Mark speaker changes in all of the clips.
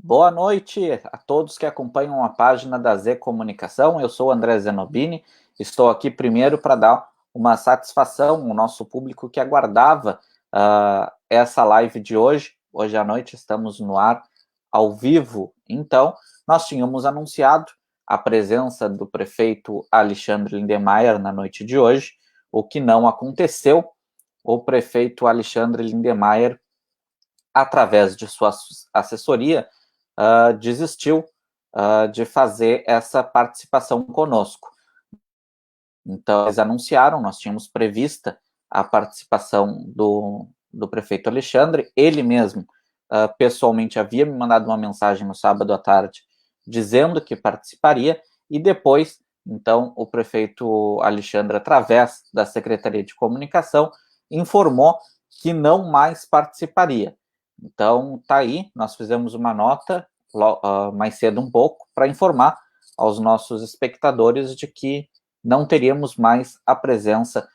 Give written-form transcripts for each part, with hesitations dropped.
Speaker 1: Boa noite a todos que acompanham a página da Z Comunicação. Eu sou o André Zenobini. Estou aqui primeiro para dar uma satisfação ao nosso público que aguardava essa live de hoje. Hoje à noite estamos no ar ao vivo. Então, nós tínhamos anunciado a presença do prefeito Alexandre Lindemeyer na noite de hoje, o que não aconteceu. O prefeito Alexandre Lindemeyer, através de sua assessoria, desistiu de fazer essa participação conosco. Então, eles anunciaram, nós tínhamos prevista a participação do prefeito Alexandre, ele mesmo, pessoalmente, havia me mandado uma mensagem no sábado à tarde, dizendo que participaria, e depois, então, o prefeito Alexandre, através da Secretaria de Comunicação, informou que não mais participaria. Então, tá aí, nós fizemos uma nota mais cedo um pouco para informar aos nossos espectadores de que não teríamos mais a presença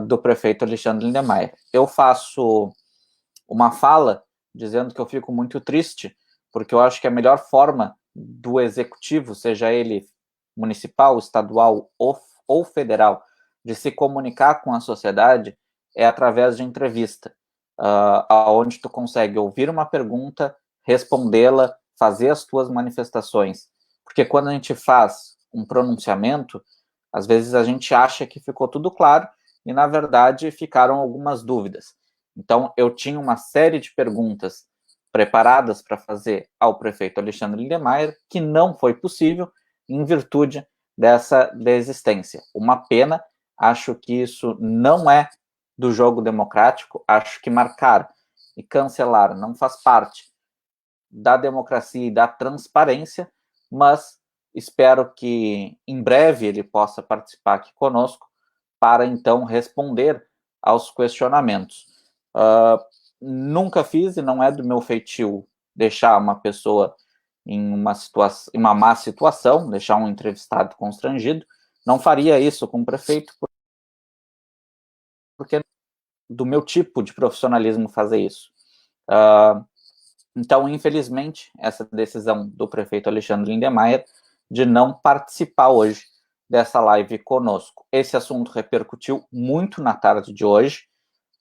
Speaker 1: do prefeito Alexandre Lindemeyer. Eu faço uma fala dizendo que eu fico muito triste, porque eu acho que a melhor forma do executivo, seja ele municipal, estadual ou federal, de se comunicar com a sociedade é através de entrevista, onde tu consegue ouvir uma pergunta, respondê-la, fazer as tuas manifestações. Porque quando a gente faz um pronunciamento, às vezes a gente acha que ficou tudo claro e, na verdade, ficaram algumas dúvidas. Então, eu tinha uma série de perguntas preparadas para fazer ao prefeito Alexandre Lindemeyer, que não foi possível em virtude dessa desistência. Uma pena, acho que isso não é do jogo democrático, acho que marcar e cancelar não faz parte da democracia e da transparência, mas espero que em breve ele possa participar aqui conosco para então responder aos questionamentos. Nunca fiz e não é do meu feitio deixar uma pessoa em uma má situação, deixar um entrevistado constrangido. Não faria isso com o prefeito, porque é do meu tipo de profissionalismo fazer isso. Então, infelizmente, essa decisão do prefeito Alexandre Lindemeyer de não participar hoje dessa live conosco. Esse assunto repercutiu muito na tarde de hoje,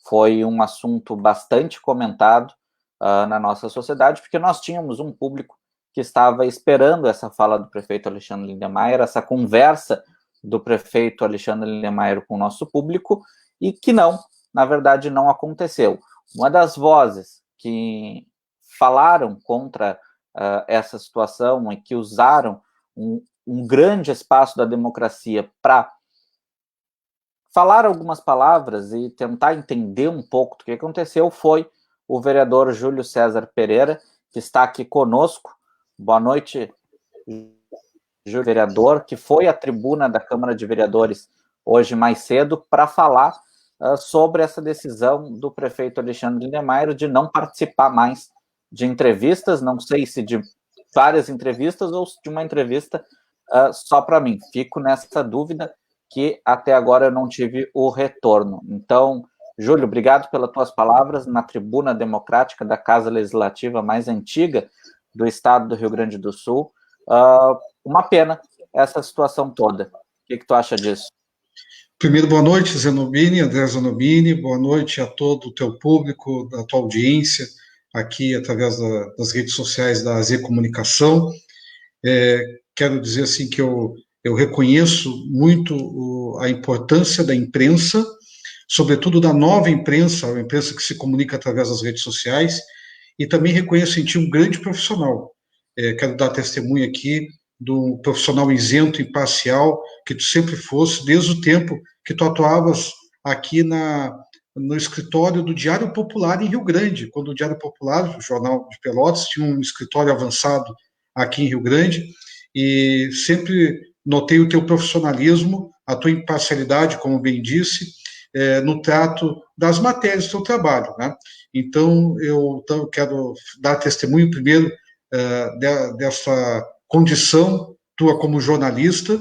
Speaker 1: foi um assunto bastante comentado na nossa sociedade, porque nós tínhamos um público que estava esperando essa fala do prefeito Alexandre Lindemeyer, essa conversa do prefeito Alexandre Lindemeyer com o nosso público, e que não, na verdade, não aconteceu. Uma das vozes que falaram contra essa situação e que usaram um grande espaço da democracia para falar algumas palavras e tentar entender um pouco do que aconteceu foi o vereador Júlio César Pereira, que está aqui conosco. Boa noite, Júlio, vereador, que foi à tribuna da Câmara de Vereadores hoje mais cedo para falar sobre essa decisão do prefeito Alexandre Lindemeyer de não participar mais de entrevistas, não sei se de várias entrevistas ou de uma entrevista só para mim. Fico nessa dúvida, que até agora eu não tive o retorno. Então, Júlio, obrigado pelas tuas palavras na tribuna democrática da Casa Legislativa mais antiga do estado do Rio Grande do Sul. Uma pena essa situação toda. O que tu acha disso?
Speaker 2: Primeiro, boa noite, Zenobini, André Zenobini, boa noite a todo o teu público, da tua audiência, aqui através das redes sociais da Z Comunicação. Quero dizer assim que eu reconheço muito a importância da imprensa, sobretudo da nova imprensa, a imprensa que se comunica através das redes sociais, e também reconheço em ti um grande profissional. Quero dar testemunho aqui do profissional isento, imparcial, que tu sempre fosse, desde o tempo que tu atuavas aqui no escritório do Diário Popular em Rio Grande, quando o Diário Popular, o jornal de Pelotas, tinha um escritório avançado aqui em Rio Grande, e sempre notei o teu profissionalismo, a tua imparcialidade, como bem disse, no trato das matérias do teu trabalho, né? Então, eu quero dar testemunho primeiro dessa condição tua como jornalista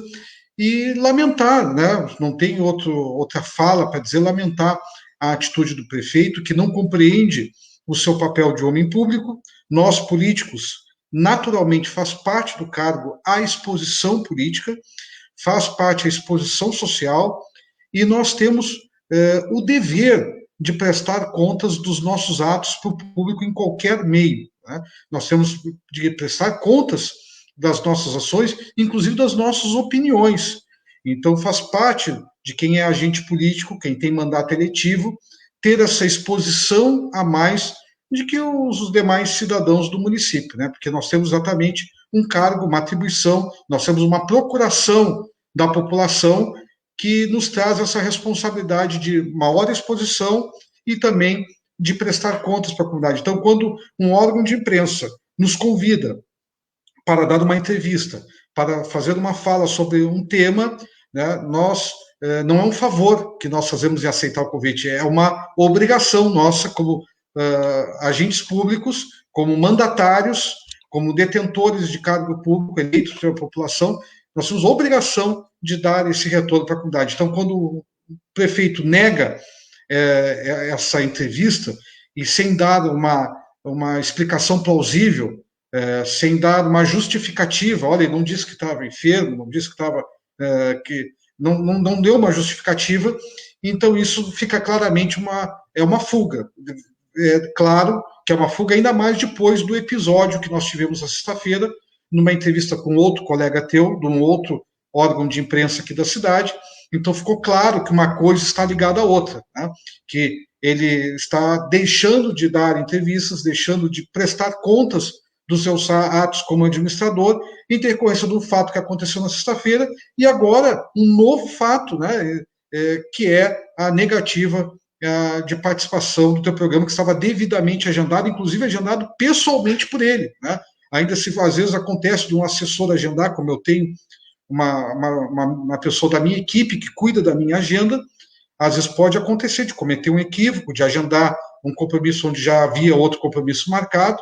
Speaker 2: e lamentar, né? Não tem outra fala para dizer, lamentar a atitude do prefeito, que não compreende o seu papel de homem público. Nós, políticos, naturalmente faz parte do cargo a exposição política, faz parte a exposição social, e nós temos o dever de prestar contas dos nossos atos para o público em qualquer meio. Né? Nós temos de prestar contas das nossas ações, inclusive das nossas opiniões. Então, faz parte de quem é agente político, quem tem mandato eletivo, ter essa exposição a mais de que os demais cidadãos do município, né? Porque nós temos exatamente um cargo, uma atribuição, nós temos uma procuração da população que nos traz essa responsabilidade de maior exposição e também de prestar contas para a comunidade. Então, quando um órgão de imprensa nos convida para dar uma entrevista, para fazer uma fala sobre um tema, né, nós não é um favor que nós fazemos em aceitar o convite, é uma obrigação nossa como agentes públicos, como mandatários, como detentores de cargo público eleitos pela população, nós temos obrigação de dar esse retorno para a comunidade. Então, quando o prefeito nega essa entrevista e sem dar uma explicação plausível, sem dar uma justificativa, olha, ele não disse que estava enfermo, não disse que estava não deu uma justificativa, então isso fica claramente uma fuga. É claro que é uma fuga, ainda mais depois do episódio que nós tivemos na sexta-feira, numa entrevista com outro colega teu, de um outro órgão de imprensa aqui da cidade. Então ficou claro que uma coisa está ligada à outra, né? Que ele está deixando de dar entrevistas, deixando de prestar contas dos seus atos como administrador, em decorrência do fato que aconteceu na sexta-feira, e agora um novo fato, né, que é a negativa de participação do teu programa, que estava devidamente agendado, inclusive agendado pessoalmente por ele. Né? Ainda se às vezes acontece de um assessor agendar, como eu tenho uma pessoa da minha equipe que cuida da minha agenda, às vezes pode acontecer de cometer um equívoco, de agendar um compromisso onde já havia outro compromisso marcado,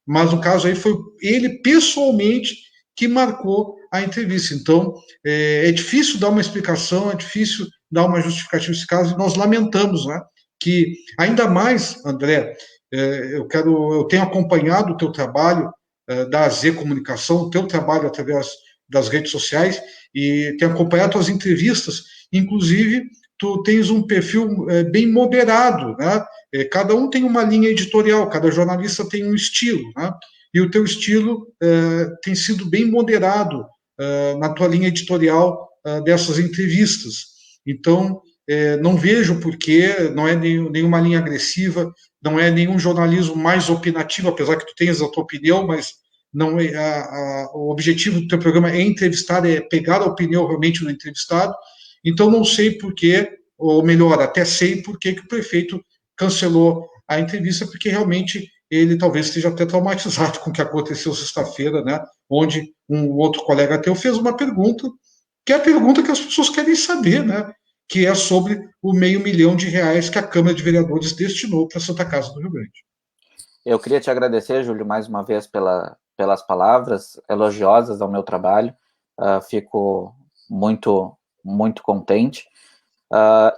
Speaker 2: mas no caso aí foi ele pessoalmente que marcou a entrevista. Então, é difícil dar uma explicação, é difícil dar uma justificativa nesse caso, e nós lamentamos, né, que, ainda mais, André, eu tenho acompanhado o teu trabalho da Z Comunicação, o teu trabalho através das redes sociais, e tenho acompanhado as entrevistas, inclusive tu tens um perfil bem moderado, né? Cada um tem uma linha editorial, cada jornalista tem um estilo, né? E o teu estilo tem sido bem moderado na tua linha editorial dessas entrevistas. Então, não vejo porquê, não é nenhuma linha agressiva, não é nenhum jornalismo mais opinativo, apesar que tu tens a tua opinião, mas não o objetivo do teu programa é entrevistar, é pegar a opinião realmente do entrevistado. Então, não sei porquê, ou melhor, até sei porquê que o prefeito cancelou a entrevista, porque realmente ele talvez esteja até traumatizado com o que aconteceu sexta-feira, né, onde um outro colega teu fez uma pergunta, que é a pergunta que as pessoas querem saber, né, que é sobre o R$500 mil que a Câmara de Vereadores destinou para a Santa Casa do Rio Grande.
Speaker 1: Eu queria te agradecer, Júlio, mais uma vez pelas palavras elogiosas ao meu trabalho. Fico muito contente.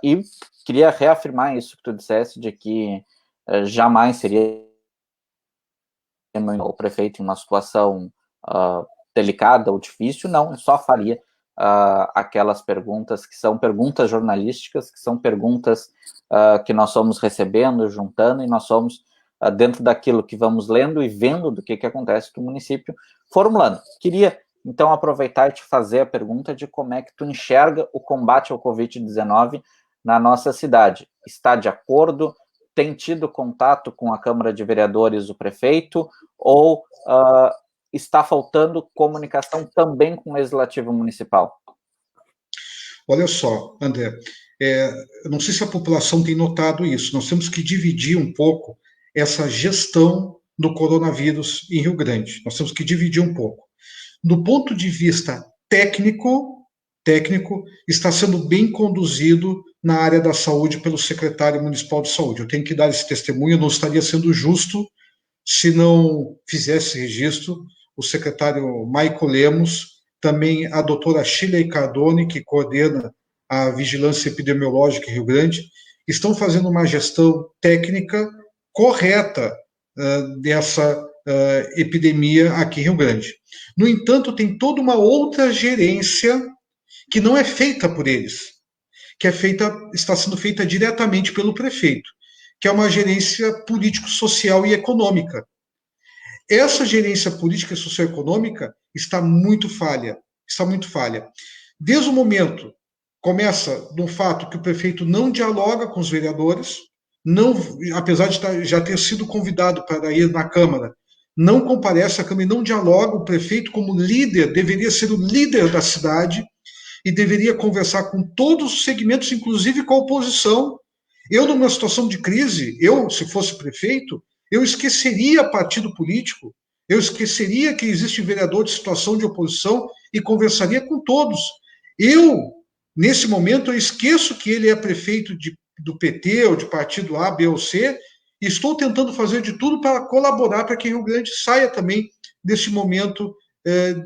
Speaker 1: E queria reafirmar isso que tu disseste, de que jamais seria o prefeito em uma situação delicada ou difícil, não, eu só faria aquelas perguntas que são perguntas jornalísticas, que são perguntas que nós somos recebendo, juntando, e nós somos, dentro daquilo que vamos lendo e vendo do que acontece no município, formulando. Queria, então, aproveitar e te fazer a pergunta de como é que tu enxerga o combate ao Covid-19 na nossa cidade. Está de acordo? Tem tido contato com a Câmara de Vereadores, o prefeito, ou está faltando comunicação também com o Legislativo Municipal?
Speaker 2: Olha só, André, eu não sei se a população tem notado isso, nós temos que dividir um pouco essa gestão do coronavírus em Rio Grande, nós temos que dividir um pouco. Do ponto de vista técnico, está sendo bem conduzido na área da saúde pelo secretário municipal de saúde. Eu tenho que dar esse testemunho, eu não estaria sendo justo se não fizesse registro o secretário Maico Lemos, também a doutora Shirley Cardone, que coordena a Vigilância Epidemiológica em Rio Grande, estão fazendo uma gestão técnica correta epidemia aqui em Rio Grande. No entanto, tem toda uma outra gerência que não é feita por eles, que está sendo feita diretamente pelo prefeito, que é uma gerência político-social e econômica. Essa gerência política e socioeconômica está muito falha. Desde o momento, começa no fato que o prefeito não dialoga com os vereadores, não, apesar de já ter sido convidado para ir na Câmara, não comparece à Câmara e não dialoga. O prefeito, como líder, deveria ser o líder da cidade e deveria conversar com todos os segmentos, inclusive com a oposição. Eu, numa situação de crise, se fosse prefeito, eu esqueceria partido político, eu esqueceria que existe vereador de situação de oposição e conversaria com todos. Nesse momento, eu esqueço que ele é prefeito do PT ou de partido A, B ou C, e estou tentando fazer de tudo para colaborar para que Rio Grande saia também desse momento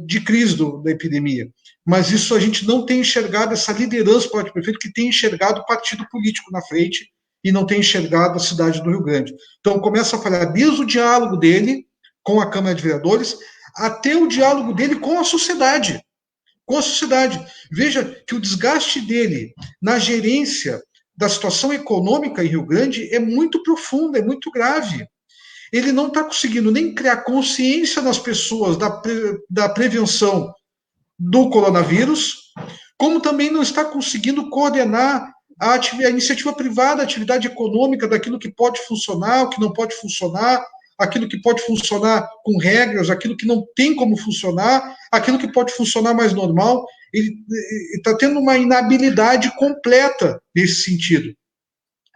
Speaker 2: de crise da epidemia. Mas isso a gente não tem enxergado, essa liderança do prefeito que tem enxergado o partido político na frente e não tem enxergado a cidade do Rio Grande. Então começa a falhar desde o diálogo dele com a Câmara de Vereadores até o diálogo dele com a sociedade. Veja que o desgaste dele na gerência da situação econômica em Rio Grande é muito profundo, é muito grave. Ele não está conseguindo nem criar consciência nas pessoas da prevenção do coronavírus, como também não está conseguindo coordenar a iniciativa privada, a atividade econômica daquilo que pode funcionar, o que não pode funcionar, aquilo que pode funcionar com regras, aquilo que não tem como funcionar, aquilo que pode funcionar mais normal. Ele está tendo uma inabilidade completa nesse sentido.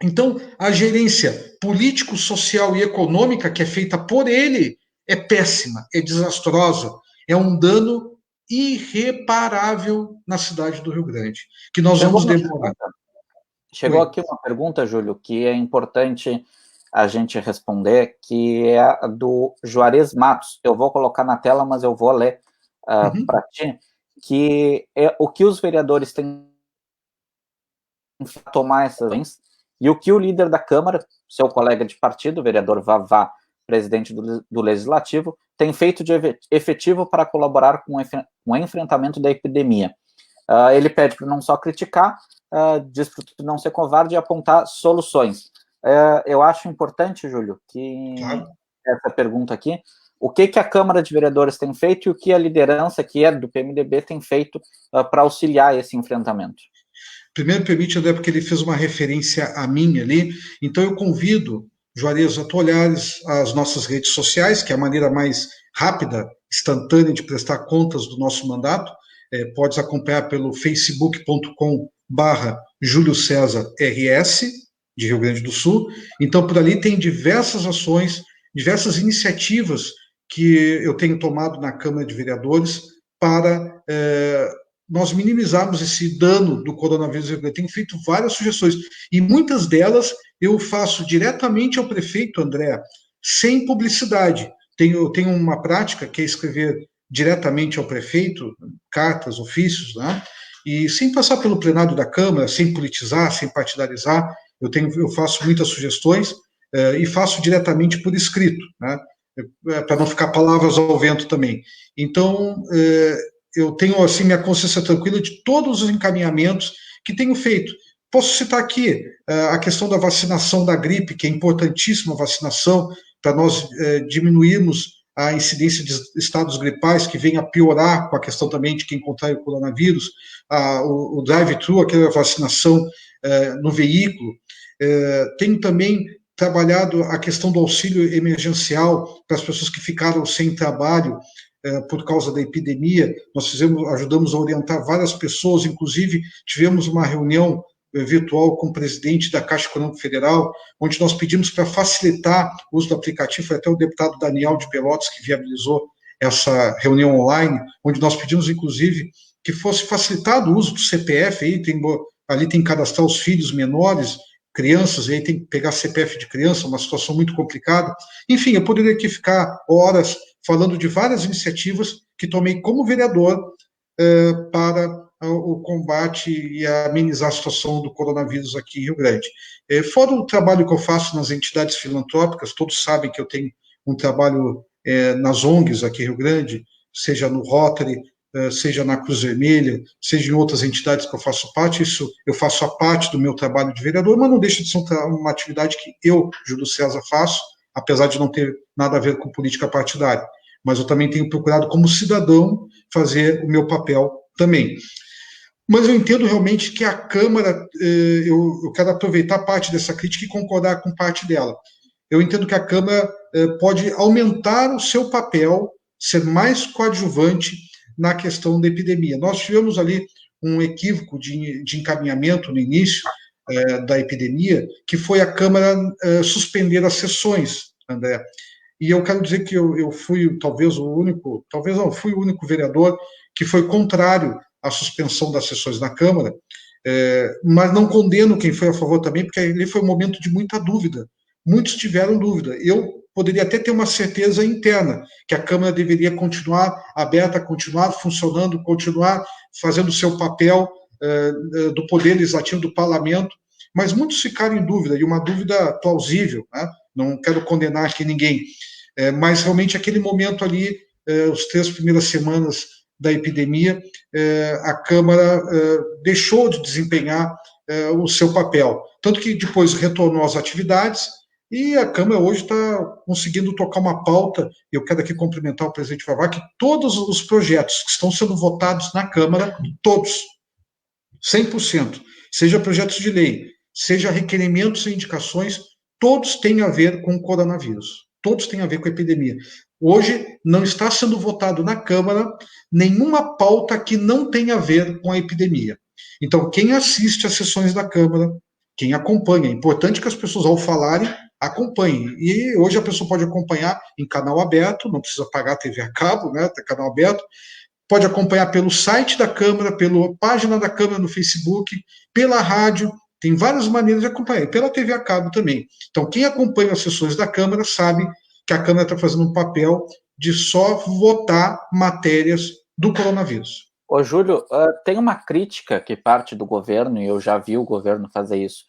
Speaker 2: Então, a gerência político, social e econômica que é feita por ele é péssima, é desastrosa, é um dano irreparável na cidade do Rio Grande, que nós vamos demorar.
Speaker 1: Chegou aqui uma pergunta, Júlio, que é importante a gente responder, que é a do Juarez Matos. Eu vou colocar na tela, mas eu vou ler para ti, que é o que os vereadores têm que tomar essas ações e o que o líder da Câmara, seu colega de partido, o vereador Vavá, presidente do Legislativo, tem feito de efetivo para colaborar com o enfrentamento da epidemia. Ele pede para não só criticar, diz para não ser covarde e apontar soluções. Eu acho importante, Júlio, que essa pergunta aqui, o que a Câmara de Vereadores tem feito e o que a liderança, que é do PMDB, tem feito para auxiliar esse enfrentamento?
Speaker 2: Primeiro, permite, André, porque ele fez uma referência a mim ali, então eu convido, Juarez, a tu olhares as nossas redes sociais, que é a maneira mais rápida, instantânea de prestar contas do nosso mandato. Podes acompanhar pelo facebook.com/Júlio César RS, de Rio Grande do Sul. Então, por ali tem diversas ações, diversas iniciativas que eu tenho tomado na Câmara de Vereadores para nós minimizarmos esse dano do coronavírus. Eu tenho feito várias sugestões, e muitas delas eu faço diretamente ao prefeito, André, sem publicidade. Eu tenho uma prática que é escrever diretamente ao prefeito, cartas, ofícios, né? E sem passar pelo plenário da Câmara, sem politizar, sem partidarizar. Eu faço muitas sugestões e faço diretamente por escrito, né? Para não ficar palavras ao vento também. Então, eu tenho assim minha consciência tranquila de todos os encaminhamentos que tenho feito. Posso citar aqui a questão da vacinação da gripe, que é importantíssima a vacinação, para nós diminuirmos a incidência de estados gripais, que vem a piorar com a questão também de quem contrai o coronavírus, o drive-thru, aquela vacinação no veículo. Tenho também trabalhado a questão do auxílio emergencial para as pessoas que ficaram sem trabalho por causa da epidemia. Nós ajudamos a orientar várias pessoas, inclusive tivemos uma reunião virtual com o presidente da Caixa Econômica Federal, onde nós pedimos para facilitar o uso do aplicativo. Foi até o deputado Daniel de Pelotas que viabilizou essa reunião online, onde nós pedimos, inclusive, que fosse facilitado o uso do CPF. Ali tem que cadastrar os filhos menores, crianças, e aí tem que pegar CPF de criança, uma situação muito complicada. Enfim, eu poderia aqui ficar horas falando de várias iniciativas que tomei como vereador para o combate e amenizar a situação do coronavírus aqui em Rio Grande. Fora o trabalho que eu faço nas entidades filantrópicas, todos sabem que eu tenho um trabalho nas ONGs aqui em Rio Grande, seja no Rotary, seja na Cruz Vermelha, seja em outras entidades que eu faço parte, isso eu faço a parte do meu trabalho de vereador, mas não deixa de ser uma atividade que eu, Júlio César, faço, apesar de não ter nada a ver com política partidária. Mas eu também tenho procurado, como cidadão, fazer o meu papel também. Mas eu entendo realmente que a Câmara, eu quero aproveitar parte dessa crítica e concordar com parte dela. Eu entendo que a Câmara pode aumentar o seu papel, ser mais coadjuvante na questão da epidemia. Nós tivemos ali um equívoco de encaminhamento no início da epidemia, que foi a Câmara suspender as sessões, André. E eu quero dizer que eu fui talvez o único vereador que foi contrário à suspensão das sessões na Câmara, mas não condeno quem foi a favor também, porque ali foi um momento de muita dúvida. Muitos tiveram dúvida. Eu poderia até ter uma certeza interna que a Câmara deveria continuar aberta, continuar funcionando, continuar fazendo o seu papel do Poder Legislativo, do Parlamento, mas muitos ficaram em dúvida, e uma dúvida plausível, né? Não quero condenar aqui ninguém, mas realmente aquele momento ali, as 3 primeiras semanas da epidemia, a Câmara deixou de desempenhar o seu papel, tanto que depois retornou às atividades, e a Câmara hoje está conseguindo tocar uma pauta. Eu quero aqui cumprimentar o presidente Vavá, que todos os projetos que estão sendo votados na Câmara, todos, 100%, seja projetos de lei, seja requerimentos e indicações, todos têm a ver com o coronavírus, todos têm a ver com a epidemia. Hoje não está sendo votado na Câmara nenhuma pauta que não tenha a ver com a epidemia. Então, quem assiste às sessões da Câmara, quem acompanha, é importante que as pessoas, ao falarem, acompanhem. E hoje a pessoa pode acompanhar em canal aberto, não precisa pagar a TV a cabo, né? Tem canal aberto. Pode acompanhar pelo site da Câmara, pela página da Câmara no Facebook, pela rádio, tem várias maneiras de acompanhar, e pela TV a cabo também. Então, quem acompanha as sessões da Câmara sabe que a Câmara está fazendo um papel de só votar matérias do coronavírus.
Speaker 1: Ô, Júlio, tem uma crítica que parte do governo, e eu já vi o governo fazer isso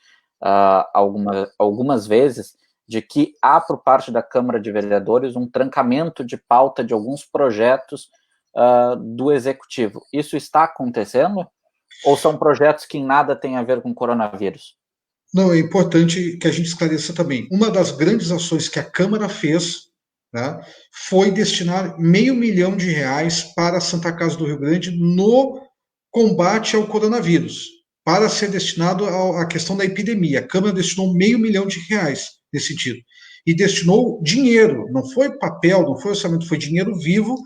Speaker 1: algumas vezes, de que há, por parte da Câmara de Vereadores, um trancamento de pauta de alguns projetos do Executivo. Isso está acontecendo? Ou são projetos que em nada têm a ver com coronavírus?
Speaker 2: Não, é importante que a gente esclareça também. Uma das grandes ações que a Câmara fez, né, foi destinar R$500 milhão para a Santa Casa do Rio Grande no combate ao coronavírus, para ser destinado à questão da epidemia. A Câmara destinou R$500 milhão nesse sentido. E destinou dinheiro, não foi papel, não foi orçamento, foi dinheiro vivo,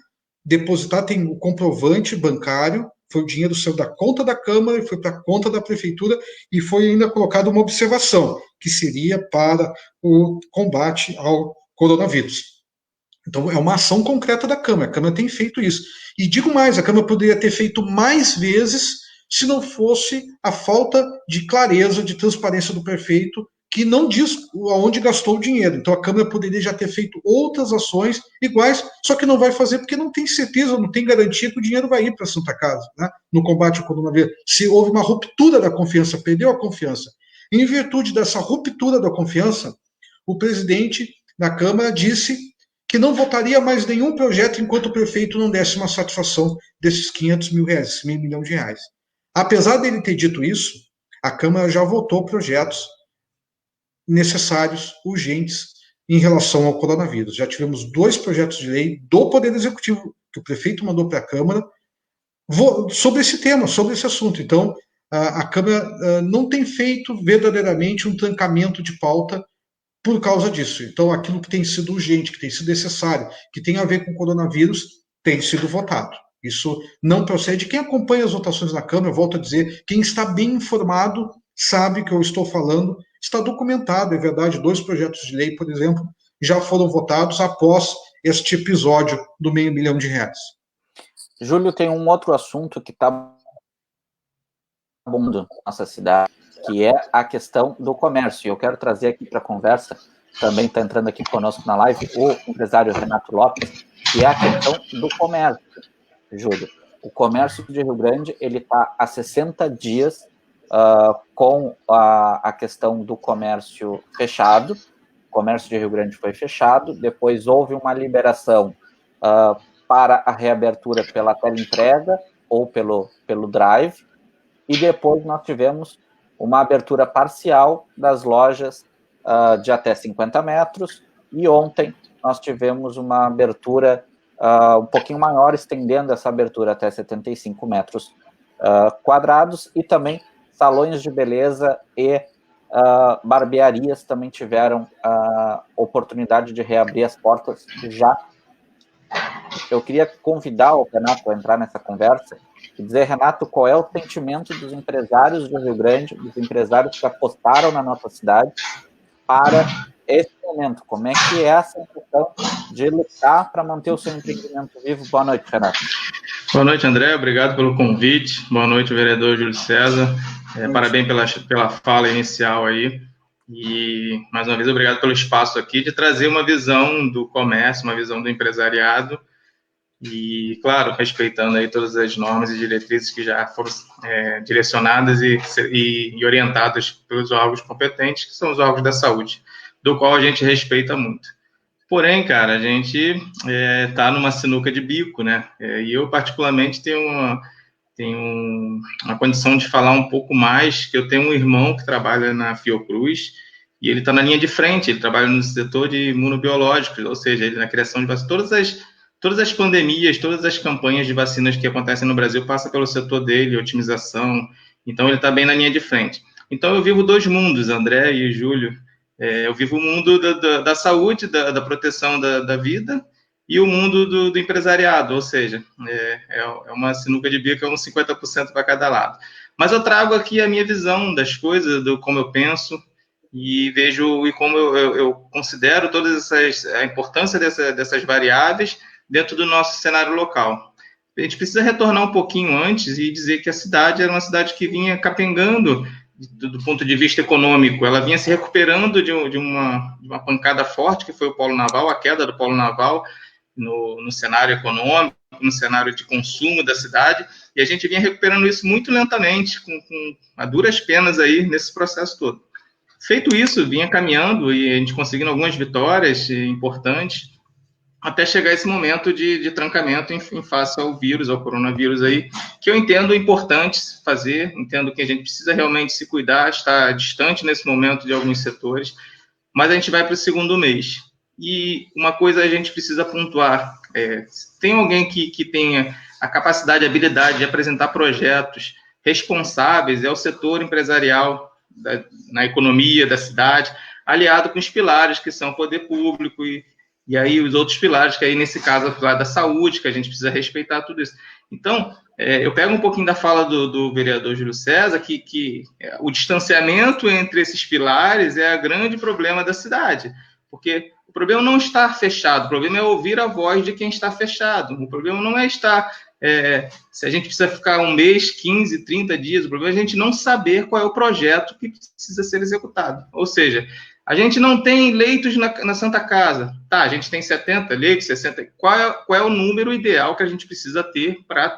Speaker 2: depositado, tem o comprovante bancário, foi o dinheiro saiu da conta da Câmara e foi para a conta da Prefeitura, e foi ainda colocado uma observação, que seria para o combate ao coronavírus. Então, é uma ação concreta da Câmara. A Câmara tem feito isso. E digo mais, a Câmara poderia ter feito mais vezes se não fosse a falta de clareza, de transparência do prefeito, que não diz aonde gastou o dinheiro. Então, a Câmara poderia já ter feito outras ações iguais, só que não vai fazer porque não tem certeza, não tem garantia que o dinheiro vai ir para a Santa Casa, né, no combate ao coronavírus. Se houve uma ruptura da confiança, perdeu a confiança. Em virtude dessa ruptura da confiança, o presidente da Câmara disse que não votaria mais nenhum projeto enquanto o prefeito não desse uma satisfação desses R$500 mil, R$500 milhões. Apesar dele ter dito isso, a Câmara já votou projetos necessários, urgentes, em relação ao coronavírus. Já tivemos 2 projetos de lei do Poder Executivo, que o prefeito mandou para a Câmara, sobre esse tema, sobre esse assunto. Então, a Câmara não tem feito verdadeiramente um trancamento de pauta por causa disso. Então, aquilo que tem sido urgente, que tem sido necessário, que tem a ver com o coronavírus, tem sido votado. Isso não procede. Quem acompanha as votações na Câmara, eu volto a dizer, quem está bem informado sabe o que eu estou falando, está documentado, é verdade, 2 projetos de lei, por exemplo, já foram votados após este episódio do R$500 milhão.
Speaker 1: Júlio, tem um outro assunto que está bombando na nossa cidade, que é a questão do comércio. Eu quero trazer aqui para a conversa, também está entrando aqui conosco na live, o empresário Renato Lopes, que é a questão do comércio, Júlio. O comércio de Rio Grande, ele está há 60 dias com a questão do comércio fechado, comércio de Rio Grande foi fechado, depois houve uma liberação para a reabertura pela teleentrega ou pelo drive, e depois nós tivemos uma abertura parcial das lojas de até 50 metros, e ontem nós tivemos uma abertura um pouquinho maior, estendendo essa abertura até 75 metros quadrados, e também salões de beleza e barbearias também tiveram a oportunidade de reabrir as portas já. Eu queria convidar o Renato a entrar nessa conversa e dizer, Renato, qual é o sentimento dos empresários do Rio Grande, dos empresários que apostaram na nossa cidade para esse momento? Como é que é essa questão de lutar para manter o seu empreendimento vivo? Boa noite, Renato.
Speaker 3: Boa noite, André. Obrigado pelo convite. Boa noite, vereador Júlio César. Parabéns pela fala inicial aí. E, mais uma vez, obrigado pelo espaço aqui de trazer uma visão do comércio, uma visão do empresariado e, claro, respeitando aí todas as normas e diretrizes que já foram direcionadas e orientadas pelos órgãos competentes, que são os órgãos da saúde, do qual a gente respeita muito. Porém, cara, a gente está numa sinuca de bico, né? E eu, particularmente, tenho uma condição de falar um pouco mais, que eu tenho um irmão que trabalha na Fiocruz, e ele está na linha de frente, ele trabalha no setor de imunobiológicos, ou seja, ele na criação de vacinas. Todas as pandemias, todas as campanhas de vacinas que acontecem no Brasil passam pelo setor dele, otimização, então ele está bem na linha de frente. Então eu vivo dois mundos, André e Júlio. Eu vivo o mundo da saúde, da proteção da vida, e o mundo do empresariado, ou seja, é uma sinuca de bico, uns 50% para cada lado. Mas eu trago aqui a minha visão das coisas, do como eu penso, e vejo e como eu considero a importância dessas variáveis dentro do nosso cenário local. A gente precisa retornar um pouquinho antes e dizer que a cidade era uma cidade que vinha capengando do ponto de vista econômico, ela vinha se recuperando de uma pancada forte, que foi o polo naval, a queda do polo naval no cenário econômico, no cenário de consumo da cidade, e a gente vinha recuperando isso muito lentamente, a duras penas aí, nesse processo todo. Feito isso, vinha caminhando e a gente conseguindo algumas vitórias importantes, até chegar esse momento de trancamento em face ao vírus, ao coronavírus aí, que eu entendo importante fazer, entendo que a gente precisa realmente se cuidar, estar distante nesse momento de alguns setores, mas a gente vai para o segundo mês. E uma coisa a gente precisa pontuar, se tem alguém que tenha a capacidade e habilidade de apresentar projetos responsáveis, é o setor empresarial na economia da cidade, aliado com os pilares que são o poder público e aí os outros pilares, que aí nesse caso é o pilar da saúde, que a gente precisa respeitar tudo isso. Então, eu pego um pouquinho da fala do vereador Júlio César, que o distanciamento entre esses pilares é o grande problema da cidade, porque o problema não está fechado, o problema é ouvir a voz de quem está fechado, o problema não é estar, se a gente precisa ficar um mês, 15, 30 dias, o problema é a gente não saber qual é o projeto que precisa ser executado, ou seja, a gente não tem leitos na Santa Casa. Tá, a gente tem 70 leitos, 60. Qual é o número ideal que a gente precisa ter para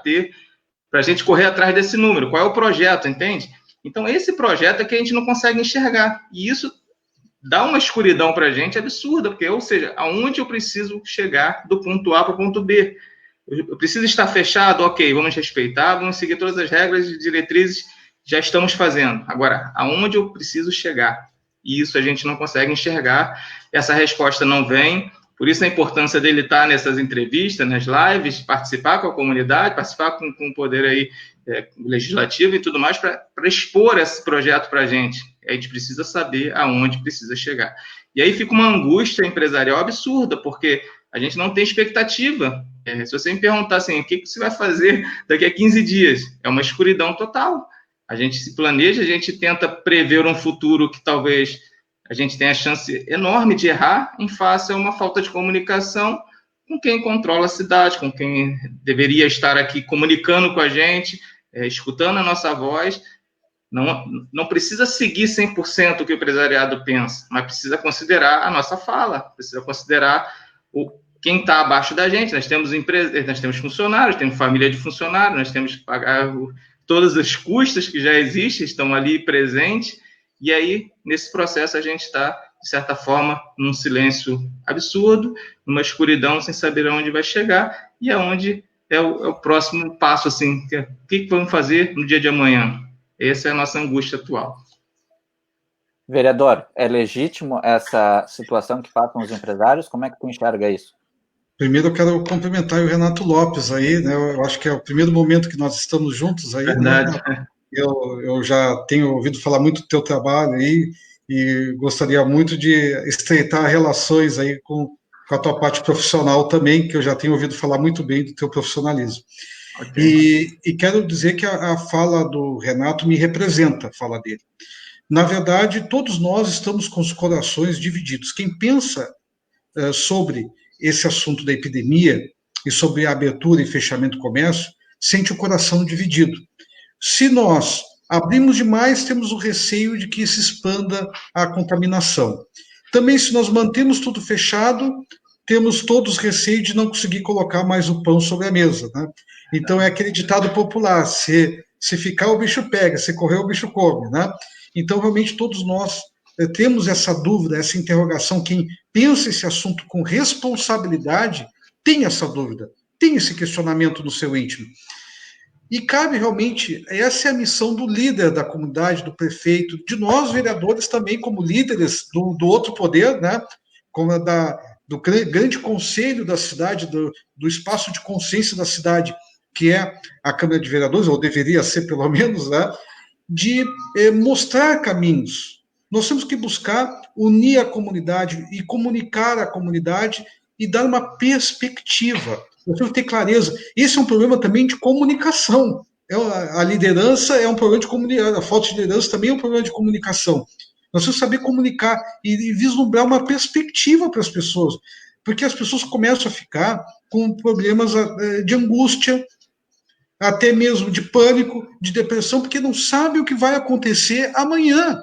Speaker 3: a gente correr atrás desse número? Qual é o projeto, entende? Então, esse projeto é que a gente não consegue enxergar. E isso dá uma escuridão para a gente absurda, porque, ou seja, aonde eu preciso chegar do ponto A para o ponto B? Eu preciso estar fechado? Ok, vamos respeitar, vamos seguir todas as regras e diretrizes, já estamos fazendo. Agora, aonde eu preciso chegar? E isso a gente não consegue enxergar, essa resposta não vem, por isso a importância dele estar nessas entrevistas, nas lives, participar com a comunidade, participar com o poder aí, legislativo e tudo mais, para expor esse projeto para a gente. A gente precisa saber aonde precisa chegar. E aí fica uma angústia empresarial absurda, porque a gente não tem expectativa. Se você me perguntar assim, o que você vai fazer daqui a 15 dias? É uma escuridão total. A gente se planeja, a gente tenta prever um futuro que talvez a gente tenha chance enorme de errar em face a uma falta de comunicação com quem controla a cidade, com quem deveria estar aqui comunicando com a gente, escutando a nossa voz. Não precisa seguir 100% o que o empresariado pensa, mas precisa considerar a nossa fala, precisa considerar quem está abaixo da gente. Nós temos empresas, nós temos funcionários, temos família de funcionários, nós temos que pagar todas as custas que já existem, estão ali presentes, e aí, nesse processo, a gente está de certa forma, num silêncio absurdo, numa escuridão sem saber aonde vai chegar e aonde é o próximo passo, assim, o que vamos fazer no dia de amanhã? Essa é a nossa angústia atual.
Speaker 1: Vereador, é legítimo essa situação que passam os empresários? Como é que tu enxerga isso?
Speaker 2: Primeiro eu quero cumprimentar o Renato Lopes aí, né? Eu acho que é o primeiro momento que nós estamos juntos aí,
Speaker 3: Verdade.
Speaker 2: Né? Eu já tenho ouvido falar muito do teu trabalho aí e gostaria muito de estreitar relações aí com a tua parte profissional também, que eu já tenho ouvido falar muito bem do teu profissionalismo. Okay. E quero dizer que a fala do Renato me representa, a fala dele. Na verdade, todos nós estamos com os corações divididos. Quem pensa sobre esse assunto da epidemia e sobre a abertura e fechamento do comércio, sente o coração dividido. Se nós abrimos demais, temos o receio de que se expanda a contaminação. Também, se nós mantemos tudo fechado, temos todos receio de não conseguir colocar mais o pão sobre a mesa, né? Então, é aquele ditado popular, se ficar, o bicho pega, se correr, o bicho come, né? Então, realmente, todos nós temos essa dúvida, essa interrogação. Quem pensa esse assunto com responsabilidade tem essa dúvida, tem esse questionamento no seu íntimo. E cabe realmente, essa é a missão do líder da comunidade, do prefeito, de nós vereadores também como líderes do outro poder, né? Como do grande conselho da cidade, do espaço de consciência da cidade, que é a Câmara de Vereadores, ou deveria ser pelo menos, né? De mostrar caminhos. Nós temos que buscar unir a comunidade e comunicar a comunidade e dar uma perspectiva. Nós temos que ter clareza. Esse é um problema também de comunicação. A liderança é um problema de comunicação. A falta de liderança também é um problema de comunicação. Nós temos que saber comunicar e vislumbrar uma perspectiva para as pessoas, porque as pessoas começam a ficar com problemas de angústia, até mesmo de pânico, de depressão, porque não sabe o que vai acontecer amanhã.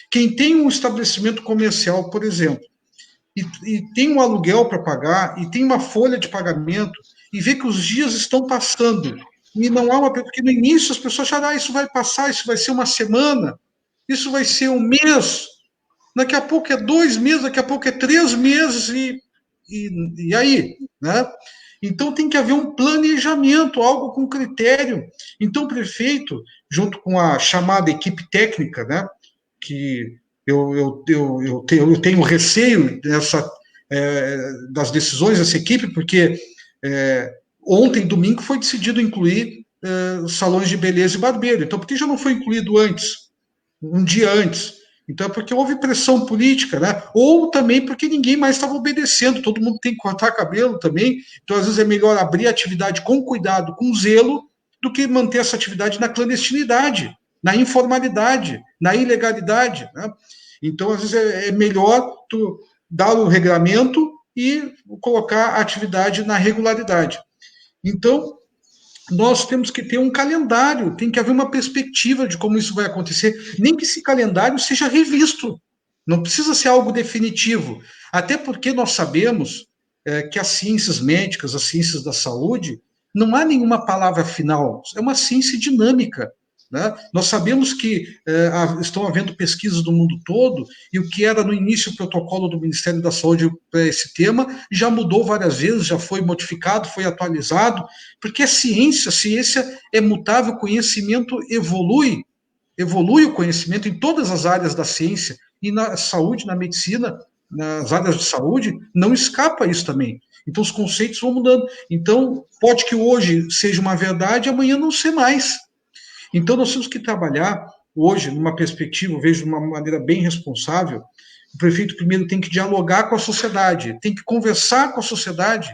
Speaker 2: Quem tem um estabelecimento comercial, por exemplo, e tem um aluguel para pagar, e tem uma folha de pagamento, e vê que os dias estão passando, e não há uma... Porque no início as pessoas acharam, isso vai passar, isso vai ser uma semana, isso vai ser um mês, daqui a pouco é 2 meses, daqui a pouco é 3 meses, e aí, né? Então tem que haver um planejamento, algo com critério. Então o prefeito, junto com a chamada equipe técnica, né, que eu tenho receio das decisões dessa equipe, porque ontem, domingo, foi decidido incluir salões de beleza e barbeiro. Então, por que já não foi incluído antes, um dia antes? Então, é porque houve pressão política, né? Ou também porque ninguém mais estava obedecendo, todo mundo tem que cortar cabelo também. Então, às vezes, é melhor abrir a atividade com cuidado, com zelo, do que manter essa atividade na clandestinidade, na informalidade, na ilegalidade, né? Então, às vezes, é melhor tu dar o regramento e colocar a atividade na regularidade. Então, nós temos que ter um calendário, tem que haver uma perspectiva de como isso vai acontecer, nem que esse calendário seja revisto, não precisa ser algo definitivo, até porque nós sabemos que as ciências médicas, as ciências da saúde, não há nenhuma palavra final, é uma ciência dinâmica, né? Nós sabemos que estão havendo pesquisas do mundo todo, e o que era no início o protocolo do Ministério da Saúde para esse tema já mudou várias vezes, já foi modificado, foi atualizado, porque a ciência é mutável, o conhecimento evolui o conhecimento em todas as áreas da ciência, e na saúde, na medicina, nas áreas de saúde, não escapa isso também. Então os conceitos vão mudando. Então pode que hoje seja uma verdade, amanhã não ser mais. Então, nós temos que trabalhar hoje, numa perspectiva, eu vejo de uma maneira bem responsável. O prefeito primeiro tem que dialogar com a sociedade, tem que conversar com a sociedade.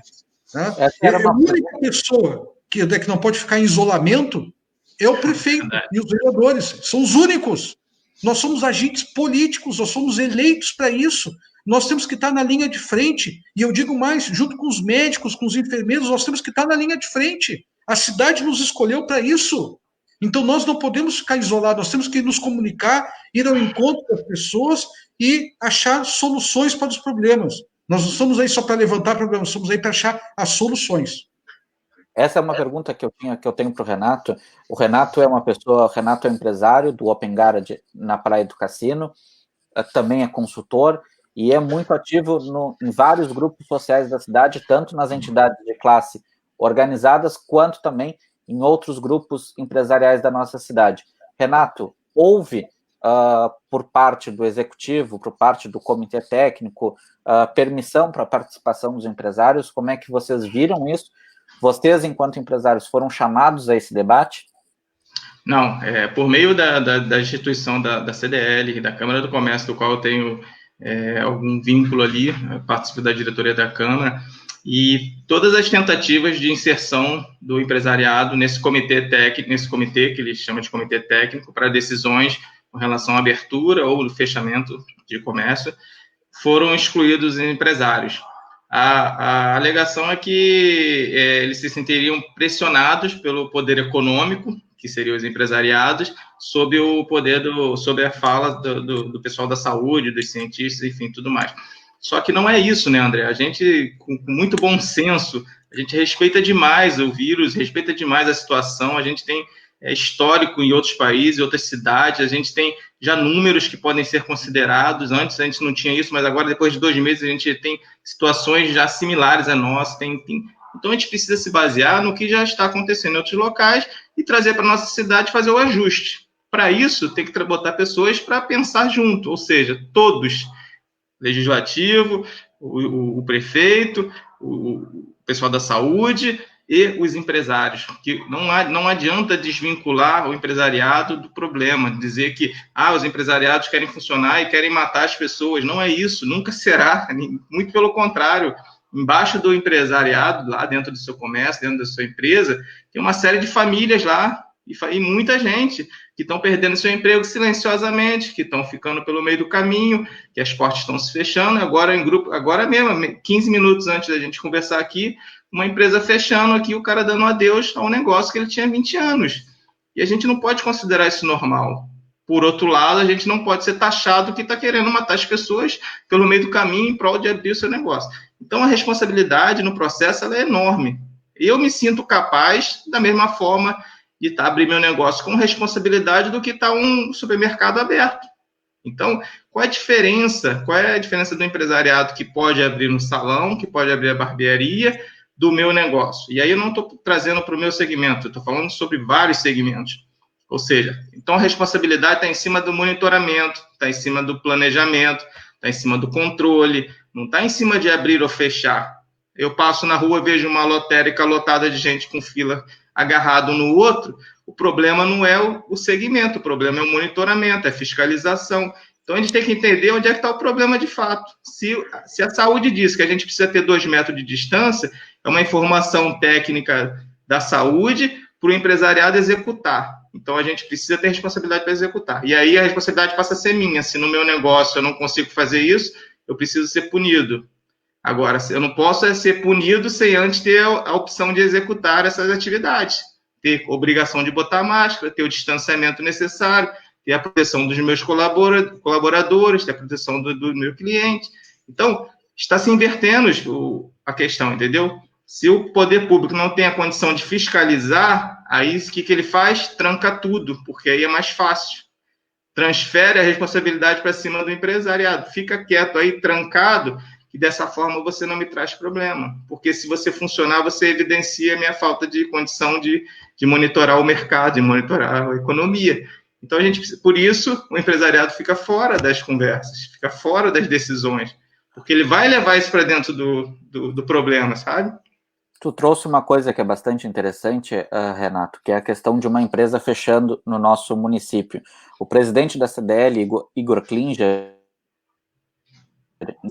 Speaker 2: Né? A única pessoa que não pode ficar em isolamento é o prefeito e os vereadores. São os únicos. Nós somos agentes políticos, nós somos eleitos para isso. Nós temos que estar na linha de frente. E eu digo mais, junto com os médicos, com os enfermeiros, nós temos que estar na linha de frente. A cidade nos escolheu para isso. Então, nós não podemos ficar isolados, nós temos que nos comunicar, ir ao encontro das pessoas e achar soluções para os problemas. Nós não estamos aí só para levantar problemas, estamos aí para achar as soluções.
Speaker 1: Essa é uma pergunta que eu tenho para o Renato. O Renato é uma pessoa, o Renato é empresário do Open Garage na Praia do Cassino. também é consultor e é muito ativo em vários grupos sociais da cidade, tanto nas entidades de classe organizadas, quanto também em outros grupos empresariais da nossa cidade. Renato, houve, por parte do executivo, por parte do comitê técnico, permissão para a participação dos empresários? Como é que vocês viram isso? Vocês, enquanto empresários, foram chamados a esse debate?
Speaker 3: Não, por meio da instituição da CDL, da Câmara do Comércio, do qual eu tenho algum vínculo ali, participo da diretoria da Câmara, e todas as tentativas de inserção do empresariado nesse comitê técnico, nesse comitê que eles chamam de comitê técnico para decisões com relação à abertura ou fechamento de comércio, foram excluídos os empresários. A alegação é que eles se sentiriam pressionados pelo poder econômico, que seriam os empresariados, sob o poder sob a fala do pessoal da saúde, dos cientistas, enfim, tudo mais. Só que não é isso, né, André? A gente, com muito bom senso, a gente respeita demais o vírus, respeita demais a situação, a gente tem histórico em outros países, em outras cidades, a gente tem já números que podem ser considerados. Antes a gente não tinha isso, mas agora, depois de 2 meses, a gente tem situações já similares a nós. Então, a gente precisa se basear no que já está acontecendo em outros locais e trazer para a nossa cidade fazer o ajuste. Para isso, tem que botar pessoas para pensar junto, ou seja, todos, legislativo, o prefeito, o pessoal da saúde e os empresários, que não adianta desvincular o empresariado do problema, dizer que os empresariados querem funcionar e querem matar as pessoas. Não é isso, nunca será, muito pelo contrário. Embaixo do empresariado, lá dentro do seu comércio, dentro da sua empresa, tem uma série de famílias lá, e muita gente que estão perdendo seu emprego silenciosamente, que estão ficando pelo meio do caminho, que as portas estão se fechando. Agora mesmo, 15 minutos antes da gente conversar aqui, uma empresa fechando aqui, o cara dando adeus ao negócio que ele tinha 20 anos. E a gente não pode considerar isso normal. Por outro lado, a gente não pode ser taxado que está querendo matar as pessoas pelo meio do caminho em prol de abrir o seu negócio. Então, a responsabilidade no processo ela é enorme. Eu me sinto capaz, da mesma forma, de abrir meu negócio com responsabilidade do que está um supermercado aberto. Então, qual é a diferença? Qual é a diferença do empresariado que pode abrir um salão, que pode abrir a barbearia, do meu negócio? E aí eu não estou trazendo para o meu segmento, eu estou falando sobre vários segmentos. Ou seja, então a responsabilidade está em cima do monitoramento, está em cima do planejamento, está em cima do controle, não está em cima de abrir ou fechar. Eu passo na rua, vejo uma lotérica lotada de gente com fila agarrado no outro, o problema não é o segmento, o problema é o monitoramento, é a fiscalização. Então, a gente tem que entender onde é que está o problema de fato. Se a saúde diz que a gente precisa ter 2 metros de distância, é uma informação técnica da saúde para o empresariado executar. Então, a gente precisa ter responsabilidade para executar. E aí, a responsabilidade passa a ser minha. Se no meu negócio eu não consigo fazer isso, eu preciso ser punido. Agora, eu não posso ser punido sem antes ter a opção de executar essas atividades. Ter obrigação de botar máscara, ter o distanciamento necessário, ter a proteção dos meus colaboradores, ter a proteção do meu cliente. Então, está se invertendo a questão, entendeu? Se o poder público não tem a condição de fiscalizar, aí o que ele faz? Tranca tudo, porque aí é mais fácil. Transfere a responsabilidade para cima do empresariado. Fica quieto aí, trancado, e dessa forma você não me traz problema. Porque se você funcionar, você evidencia a minha falta de condição de monitorar o mercado, de monitorar a economia. Então, por isso, o empresariado fica fora das conversas, fica fora das decisões, porque ele vai levar isso para dentro do problema, sabe?
Speaker 1: Tu trouxe uma coisa que é bastante interessante, Renato, que é a questão de uma empresa fechando no nosso município. O presidente da CDL, Igor Klinger,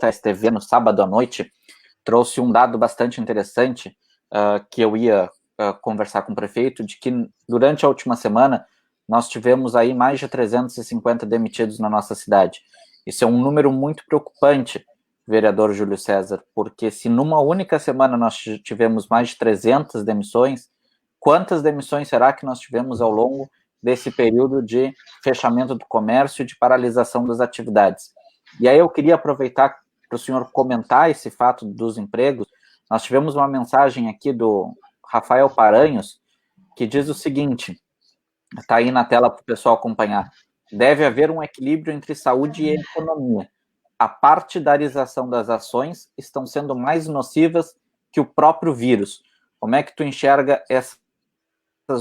Speaker 1: na STV no sábado à noite, trouxe um dado bastante interessante, que eu ia conversar com o prefeito, de que durante a última semana nós tivemos aí mais de 350 demitidos na nossa cidade. Isso é um número muito preocupante, vereador Júlio César, porque se numa única semana nós tivemos mais de 300 demissões, quantas demissões será que nós tivemos ao longo desse período de fechamento do comércio e de paralisação das atividades? E aí eu queria aproveitar para o senhor comentar esse fato dos empregos. Nós tivemos uma mensagem aqui do Rafael Paranhos, que diz o seguinte, está aí na tela para o pessoal acompanhar: deve haver um equilíbrio entre saúde e economia. A partidarização das ações estão sendo mais nocivas que o próprio vírus. Como é que tu enxerga essas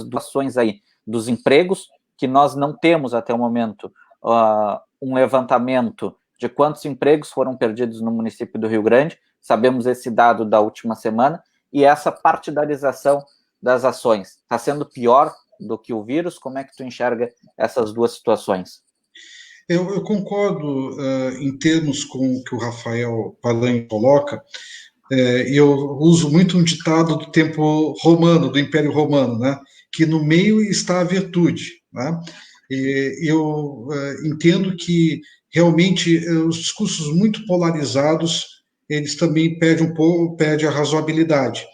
Speaker 1: duas ações aí, dos empregos, que nós não temos até o momento um levantamento de quantos empregos foram perdidos no município do Rio Grande, sabemos esse dado da última semana, e essa partidarização das ações está sendo pior do que o vírus? Como é que tu enxerga essas duas situações?
Speaker 2: Eu concordo em termos com o que o Rafael Palanho coloca. Eu uso muito um ditado do tempo romano, do Império Romano, né? Que no meio está a virtude. Né? Eu entendo que realmente os discursos muito polarizados, eles também perdem a razoabilidade.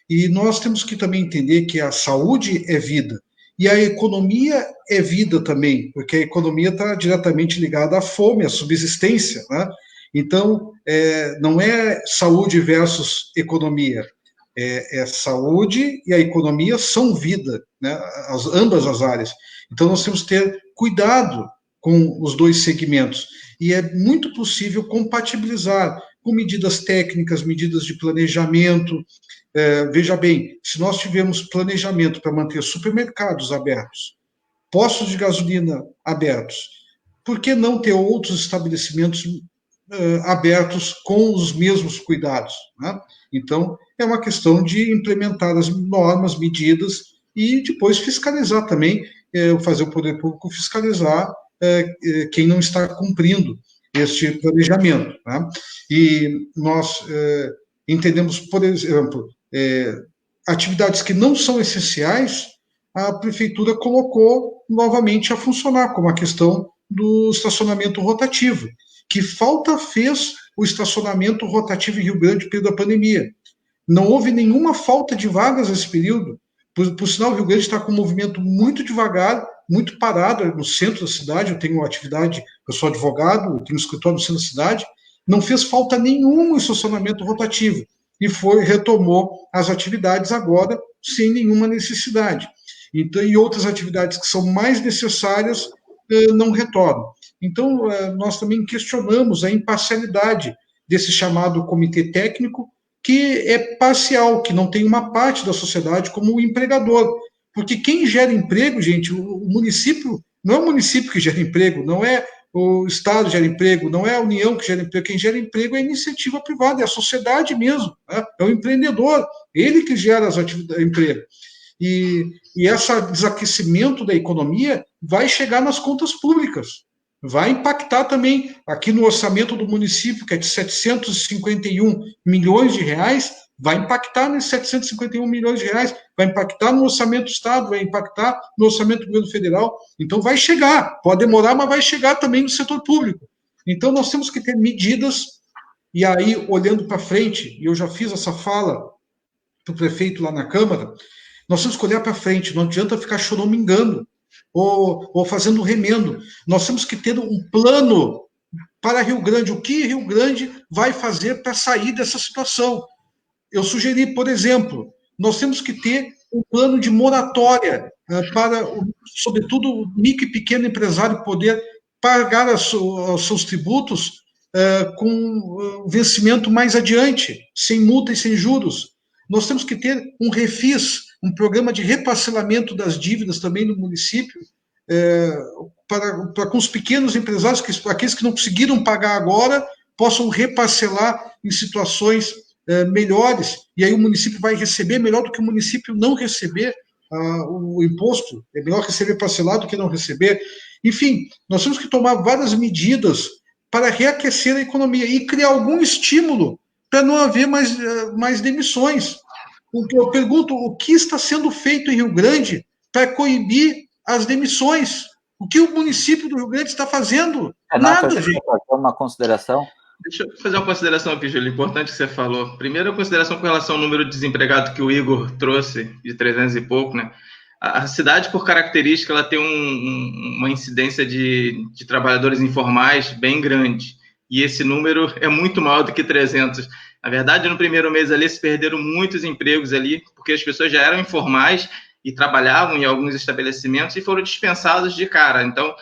Speaker 2: E nós temos que também entender que a saúde é vida. E a economia é vida também, porque a economia está diretamente ligada à fome, à subsistência. Né? Então, não é saúde versus economia. Saúde e a economia são vida, né? Ambas as áreas. Então, nós temos que ter cuidado com os dois segmentos. E é muito possível compatibilizar com medidas técnicas, medidas de planejamento. Veja bem, se nós tivermos planejamento para manter supermercados abertos, postos de gasolina abertos, por que não ter outros estabelecimentos abertos com os mesmos cuidados? Né? Então, é uma questão de implementar as normas, medidas e depois fiscalizar também, fazer o poder público fiscalizar quem não está cumprindo este planejamento. Né? E nós entendemos, por exemplo, atividades que não são essenciais, a prefeitura colocou novamente a funcionar, como a questão do estacionamento rotativo. Que falta fez o estacionamento rotativo em Rio Grande no período da pandemia? Não houve nenhuma falta de vagas nesse período. Por sinal, o Rio Grande está com um movimento muito devagar, muito parado no centro da cidade. Eu tenho atividade, eu sou advogado, eu tenho um escritório no centro da cidade. Não fez falta nenhum estacionamento rotativo e retomou as atividades agora sem nenhuma necessidade. Então, e outras atividades que são mais necessárias não retornam. Então, nós também questionamos a imparcialidade desse chamado comitê técnico, que é parcial, que não tem uma parte da sociedade como o empregador. Porque quem gera emprego, gente, o município, não é o município que gera emprego, não é o Estado que gera emprego, não é a União que gera emprego, quem gera emprego é a iniciativa privada, é a sociedade mesmo, né? É o empreendedor, ele que gera as atividades, emprego. E esse desaquecimento da economia vai chegar nas contas públicas, vai impactar também aqui no orçamento do município, que é de 751 milhões de reais, vai impactar nesses 751 milhões de reais, vai impactar no orçamento do Estado, vai impactar no orçamento do governo federal. Então vai chegar, pode demorar, mas vai chegar também no setor público. Então nós temos que ter medidas, e aí, olhando para frente, e eu já fiz essa fala para o prefeito lá na Câmara, nós temos que olhar para frente, não adianta ficar choramingando ou fazendo remendo. Nós temos que ter um plano para Rio Grande, o que Rio Grande vai fazer para sair dessa situação. Eu sugeri, por exemplo, nós temos que ter um plano de moratória para, sobretudo, o micro e pequeno empresário poder pagar os seus tributos com vencimento mais adiante, sem multa e sem juros. Nós temos que ter um refis, um programa de reparcelamento das dívidas também no município, para com os pequenos empresários, aqueles que não conseguiram pagar agora, possam reparcelar em situações melhores, e aí o município vai receber melhor do que o município não receber o imposto, é melhor receber parcelado do que não receber. Enfim, nós temos que tomar várias medidas para reaquecer a economia e criar algum estímulo para não haver mais demissões. Eu pergunto, o que está sendo feito em Rio Grande para coibir as demissões? O que o município do Rio Grande está fazendo?
Speaker 1: Renato,
Speaker 2: nada, gente.
Speaker 1: Uma consideração.
Speaker 3: Deixa eu fazer uma consideração aqui, Júlio, importante que você falou. Primeiro, a consideração com relação ao número de desempregados que o Igor trouxe, de 300 e pouco, né? A cidade, por característica, ela tem uma incidência de trabalhadores informais bem grande, e esse número é muito maior do que 300. Na verdade, no primeiro mês ali, se perderam muitos empregos ali, porque as pessoas já eram informais e trabalhavam em alguns estabelecimentos e foram dispensados de cara. Então,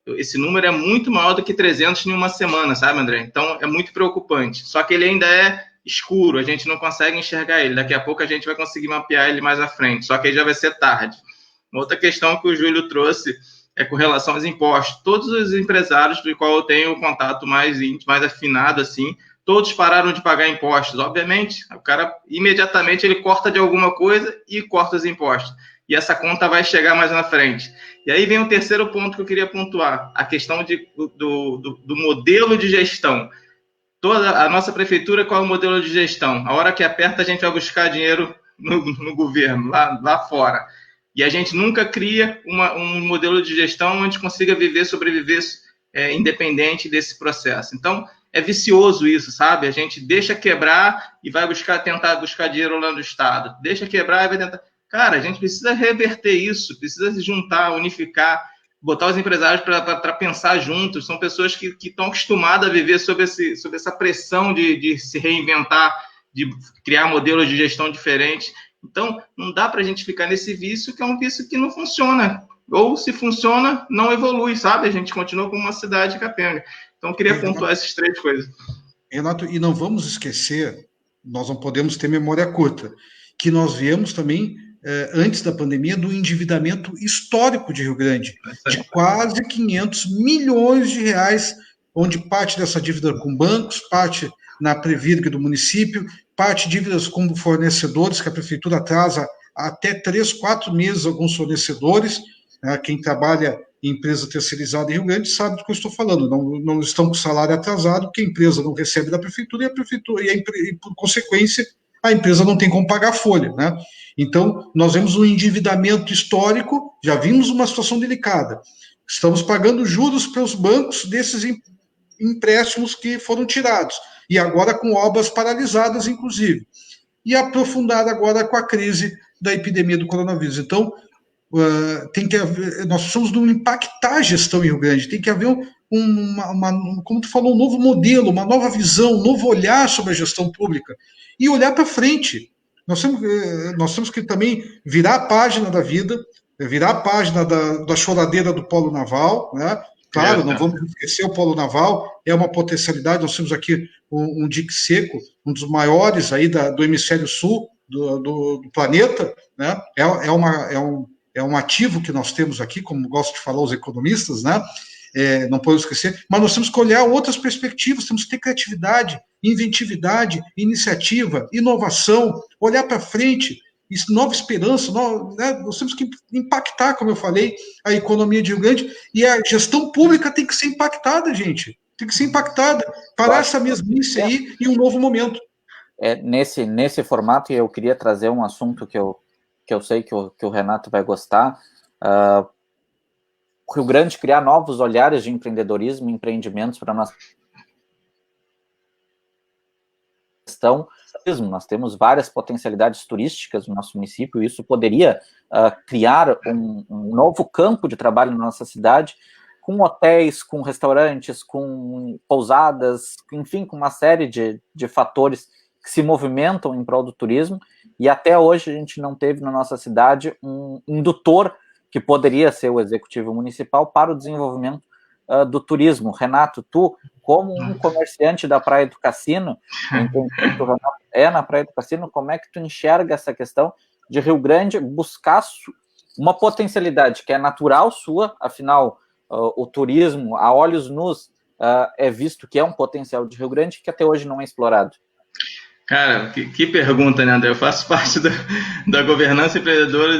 Speaker 3: esse número é muito maior do que 300 em uma semana, sabe, André? Então, é muito preocupante. Só que ele ainda é escuro, a gente não consegue enxergar ele. Daqui a pouco a gente vai conseguir mapear ele mais à frente, só que aí já vai ser tarde. Uma outra questão que o Júlio trouxe é com relação aos impostos. Todos os empresários do qual eu tenho contato mais íntimo, mais afinado, assim, todos pararam de pagar impostos. Obviamente, o cara, imediatamente, ele corta de alguma coisa e corta os impostos. E essa conta vai chegar mais na frente. E aí vem o terceiro ponto que eu queria pontuar, a questão do modelo de gestão. Toda a nossa prefeitura, qual é o modelo de gestão? A hora que aperta, a gente vai buscar dinheiro no governo, lá fora. E a gente nunca cria um modelo de gestão onde consiga sobreviver independente desse processo. Então, é vicioso isso, sabe? A gente deixa quebrar e vai tentar buscar dinheiro lá do Estado. Deixa quebrar e vai tentar... Cara, a gente precisa reverter isso, precisa se juntar, unificar, botar os empresários para pensar juntos. São pessoas que estão acostumadas a viver sob essa pressão de se reinventar, de criar modelos de gestão diferentes. Então, não dá para a gente ficar nesse vício, que é um vício que não funciona. Ou, se funciona, não evolui, sabe? A gente continua como uma cidade capenga. Então, eu queria pontuar essas três coisas.
Speaker 2: Renato, e não vamos esquecer, nós não podemos ter memória curta, que nós viemos também, antes da pandemia, do endividamento histórico de Rio Grande, de quase 500 milhões de reais, onde parte dessa dívida com bancos, parte na Previrg do município, parte dívidas com fornecedores, que a prefeitura atrasa até 3, 4 meses alguns fornecedores. Quem trabalha em empresa terceirizada em Rio Grande sabe do que eu estou falando. Não estão com salário atrasado, porque a empresa não recebe da prefeitura e por consequência, a empresa não tem como pagar a folha, né? Então, nós vemos um endividamento histórico, já vimos uma situação delicada. Estamos pagando juros pelos bancos desses empréstimos que foram tirados, e agora com obras paralisadas, inclusive. E aprofundada agora com a crise da epidemia do coronavírus. Então, tem que haver, nós precisamos de impactar a gestão em Rio Grande, tem que haver como tu falou, um novo modelo, uma nova visão, um novo olhar sobre a gestão pública, e olhar para frente. Nós temos que também virar a página da vida, virar a página da choradeira do polo naval, né? Claro, não vamos esquecer o polo naval, é uma potencialidade. Nós temos aqui um dique seco, um dos maiores aí do hemisfério sul do planeta, né? É um ativo que nós temos aqui, como gostam de falar os economistas, né? Não podemos esquecer, mas nós temos que olhar outras perspectivas, temos que ter criatividade, inventividade, iniciativa, inovação, olhar para frente, nova esperança, nós temos que impactar, como eu falei, a economia de Rio Grande, e a gestão pública tem que ser impactada, gente, tem que ser impactada, parar essa mesmice aí em um novo momento.
Speaker 1: Nesse formato, eu queria trazer um assunto que eu sei que o Renato vai gostar. O Rio Grande criar novos olhares de empreendedorismo e empreendimentos para a nossa questão. Nós temos várias potencialidades turísticas no nosso município, e isso poderia criar um novo campo de trabalho na nossa cidade, com hotéis, com restaurantes, com pousadas, enfim, com uma série de fatores que se movimentam em prol do turismo, e até hoje a gente não teve na nossa cidade um indutor que poderia ser o executivo municipal para o desenvolvimento do turismo. Renato, tu, como um comerciante da Praia do Cassino, o Renato na Praia do Cassino, como é que tu enxerga essa questão de Rio Grande buscar uma potencialidade que é natural sua, afinal, o turismo, a olhos nus, é visto que é um potencial de Rio Grande que até hoje não é explorado?
Speaker 3: Cara, que pergunta, né, André? Eu faço parte da governança empreendedora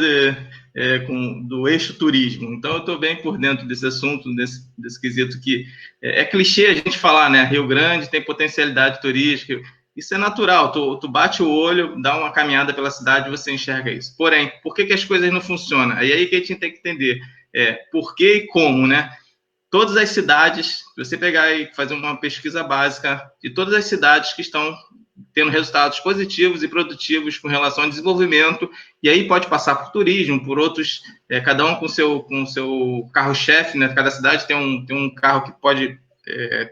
Speaker 3: do eixo turismo, então eu estou bem por dentro desse assunto, desse quesito que é clichê a gente falar, né? Rio Grande tem potencialidade turística, isso é natural, tu bate o olho, dá uma caminhada pela cidade e você enxerga isso. Porém, por que as coisas não funcionam? Aí que a gente tem que entender por que e como, né? Todas as cidades, se você pegar e fazer uma pesquisa básica de todas as cidades que estão tendo resultados positivos e produtivos com relação ao desenvolvimento, e aí pode passar por turismo, por outros, cada um com seu carro-chefe, né? Cada cidade tem um carro que pode,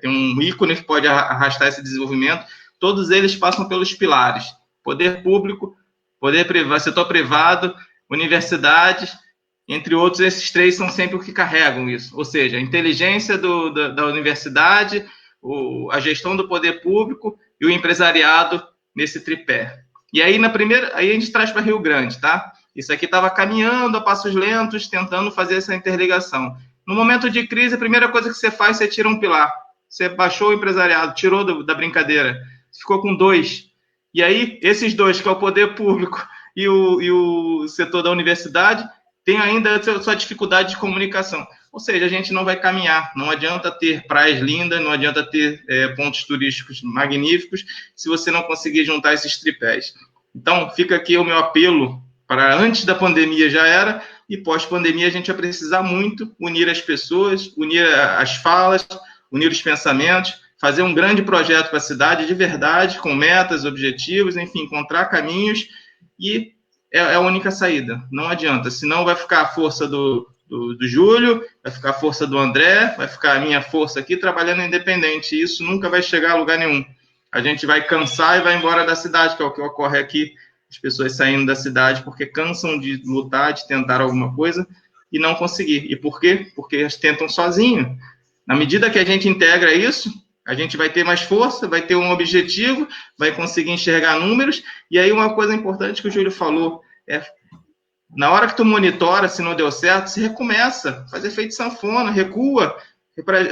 Speaker 3: tem um ícone que pode arrastar esse desenvolvimento. Todos eles passam pelos pilares: poder público, poder privado, setor privado, universidades, entre outros, esses 3 são sempre o que carregam isso. Ou seja, a inteligência da universidade, a gestão do poder público e o empresariado nesse tripé. E aí, aí a gente traz para Rio Grande, tá? Isso aqui estava caminhando a passos lentos, tentando fazer essa interligação. No momento de crise, a primeira coisa que você faz, você tira um pilar. Você baixou o empresariado, tirou da brincadeira. Ficou com 2. E aí, esses 2, que é o poder público e o setor da universidade, tem ainda a sua dificuldade de comunicação. Ou seja, a gente não vai caminhar. Não adianta ter praias lindas, não adianta ter pontos turísticos magníficos, se você não conseguir juntar esses tripés. Então, fica aqui o meu apelo para antes da pandemia já era, e pós-pandemia a gente vai precisar muito unir as pessoas, unir as falas, unir os pensamentos, fazer um grande projeto para a cidade de verdade, com metas, objetivos, enfim, encontrar caminhos, e é a única saída. Não adianta, senão vai ficar a força do Júlio, vai ficar a força do André, vai ficar a minha força aqui trabalhando independente, e isso nunca vai chegar a lugar nenhum. A gente vai cansar e vai embora da cidade, que é o que ocorre aqui, as pessoas saindo da cidade porque cansam de lutar, de tentar alguma coisa e não conseguir. E por quê? Porque elas tentam sozinho. Na medida que a gente integra isso, a gente vai ter mais força, vai ter um objetivo, vai conseguir enxergar números. E aí uma coisa importante que o Júlio falou é, na hora que tu monitora, se não deu certo, se recomeça, faz efeito sanfona, recua,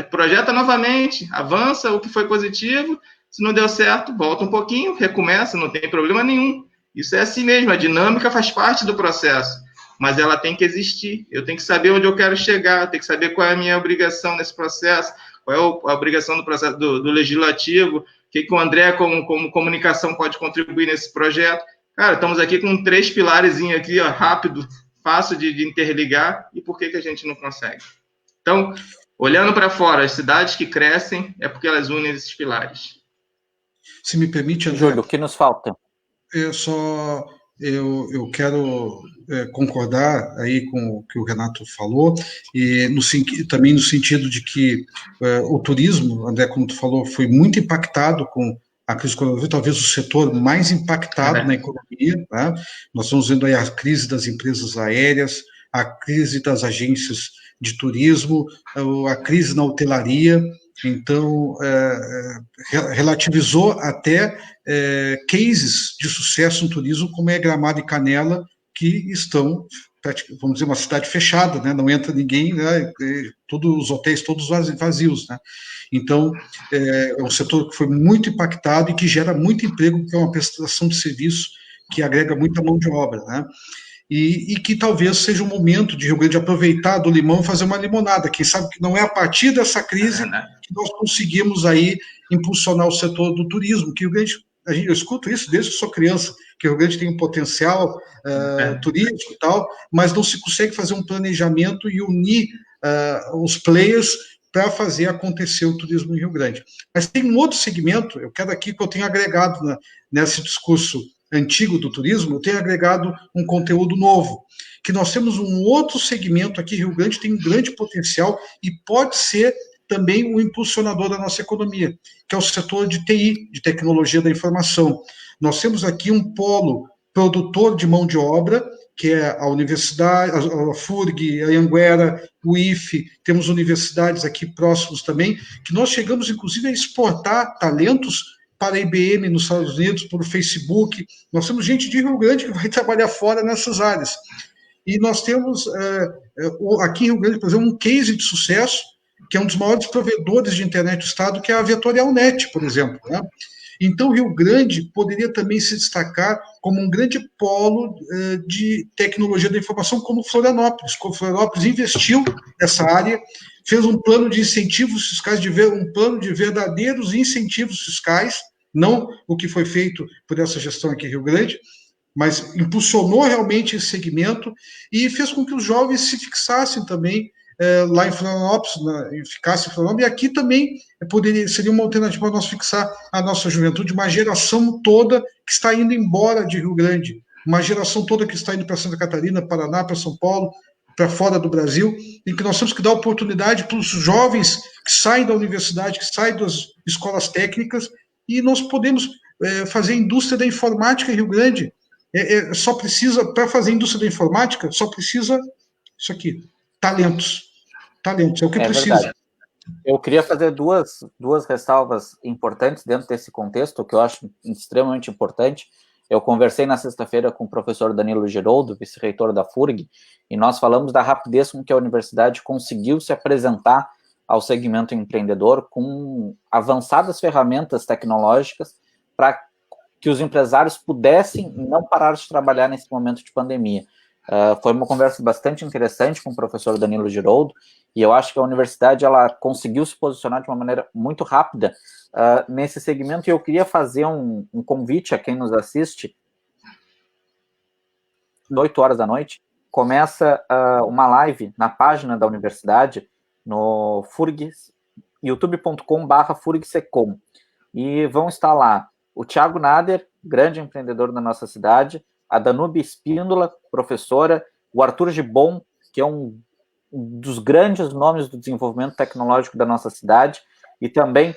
Speaker 3: projeta novamente, avança o que foi positivo, se não deu certo, volta um pouquinho, recomeça, não tem problema nenhum. Isso é assim mesmo, a dinâmica faz parte do processo, mas ela tem que existir. Eu tenho que saber onde eu quero chegar, eu tenho que saber qual é a minha obrigação nesse processo, qual é a obrigação do processo do legislativo, o que o André, como comunicação, pode contribuir nesse projeto. Cara, estamos aqui com 3 pilares aqui, ó, rápido, fácil de interligar, e por que a gente não consegue? Então, olhando para fora, as cidades que crescem é porque elas unem esses pilares.
Speaker 2: Se me permite, André...
Speaker 1: Júlio, o que nos falta?
Speaker 2: Eu quero concordar aí com o que o Renato falou, e também no sentido de que o turismo, André, como tu falou, foi muito impactado com a crise do coronavírus, talvez o setor mais impactado na economia, tá? Nós estamos vendo aí a crise das empresas aéreas, a crise das agências de turismo, a crise na hotelaria. Então, relativizou até cases de sucesso no turismo, como é Gramado e Canela, que estão, vamos dizer, uma cidade fechada, né? Não entra ninguém, né? Todos os hotéis todos vazios, né? Então, é um setor que foi muito impactado e que gera muito emprego, porque é uma prestação de serviço que agrega muita mão de obra, né? E que talvez seja o momento de Rio Grande aproveitar do limão e fazer uma limonada. Quem sabe que não é a partir dessa crise que nós conseguimos aí impulsionar o setor do turismo, que o Rio Grande, eu escuto isso desde que sou criança, que o Rio Grande tem um potencial turístico e tal, mas não se consegue fazer um planejamento e unir os players para fazer acontecer o turismo em Rio Grande. Mas tem um outro segmento, eu quero aqui que eu tenho agregado nesse discurso antigo do turismo, eu tenho agregado um conteúdo novo, que nós temos um outro segmento aqui, Rio Grande tem um grande potencial e pode ser também um impulsionador da nossa economia, que é o setor de TI, de tecnologia da informação. Nós temos aqui um polo produtor de mão de obra, que é a universidade, a FURG, a Anhanguera, o IFE, temos universidades aqui próximos também, que nós chegamos, inclusive, a exportar talentos para a IBM nos Estados Unidos, para o Facebook. Nós temos gente de Rio Grande que vai trabalhar fora nessas áreas. E nós temos aqui em Rio Grande, por exemplo, um case de sucesso, que é um dos maiores provedores de internet do estado, que é a Vetorialnet, por exemplo, né? Então, Rio Grande poderia também se destacar como um grande polo de tecnologia da informação, como Florianópolis. Florianópolis investiu nessa área, fez um plano de incentivos fiscais, um plano de verdadeiros incentivos fiscais, não o que foi feito por essa gestão aqui em Rio Grande, mas impulsionou realmente esse segmento e fez com que os jovens se fixassem também lá em Florianópolis, ficasse em Florianópolis, e aqui também seria uma alternativa para nós fixar a nossa juventude, uma geração toda que está indo embora de Rio Grande, uma geração toda que está indo para Santa Catarina, Paraná, para São Paulo, para fora do Brasil, e que nós temos que dar oportunidade para os jovens que saem da universidade, que saem das escolas técnicas, e nós podemos fazer indústria da informática em Rio Grande. Só precisa, para fazer indústria da informática, só precisa Isso aqui, talentos, é o que precisa.
Speaker 1: Verdade. Eu queria fazer duas ressalvas importantes dentro desse contexto, que eu acho extremamente importante. Eu conversei na sexta-feira com o professor Danilo Giroldo, vice-reitor da FURG, e nós falamos da rapidez com que a universidade conseguiu se apresentar ao segmento empreendedor com avançadas ferramentas tecnológicas para que os empresários pudessem não parar de trabalhar nesse momento de pandemia. Foi uma conversa bastante interessante com o professor Danilo Giroldo, e eu acho que a universidade ela conseguiu se posicionar de uma maneira muito rápida nesse segmento, e eu queria fazer um convite a quem nos assiste. 8 horas da noite, começa uma live na página da universidade, no FURG, youtube.com/FURGSecom, e vão estar lá o Thiago Nader, grande empreendedor da nossa cidade, a Danube Espíndola, professora, o Arthur Gibon, que é um dos grandes nomes do desenvolvimento tecnológico da nossa cidade, e também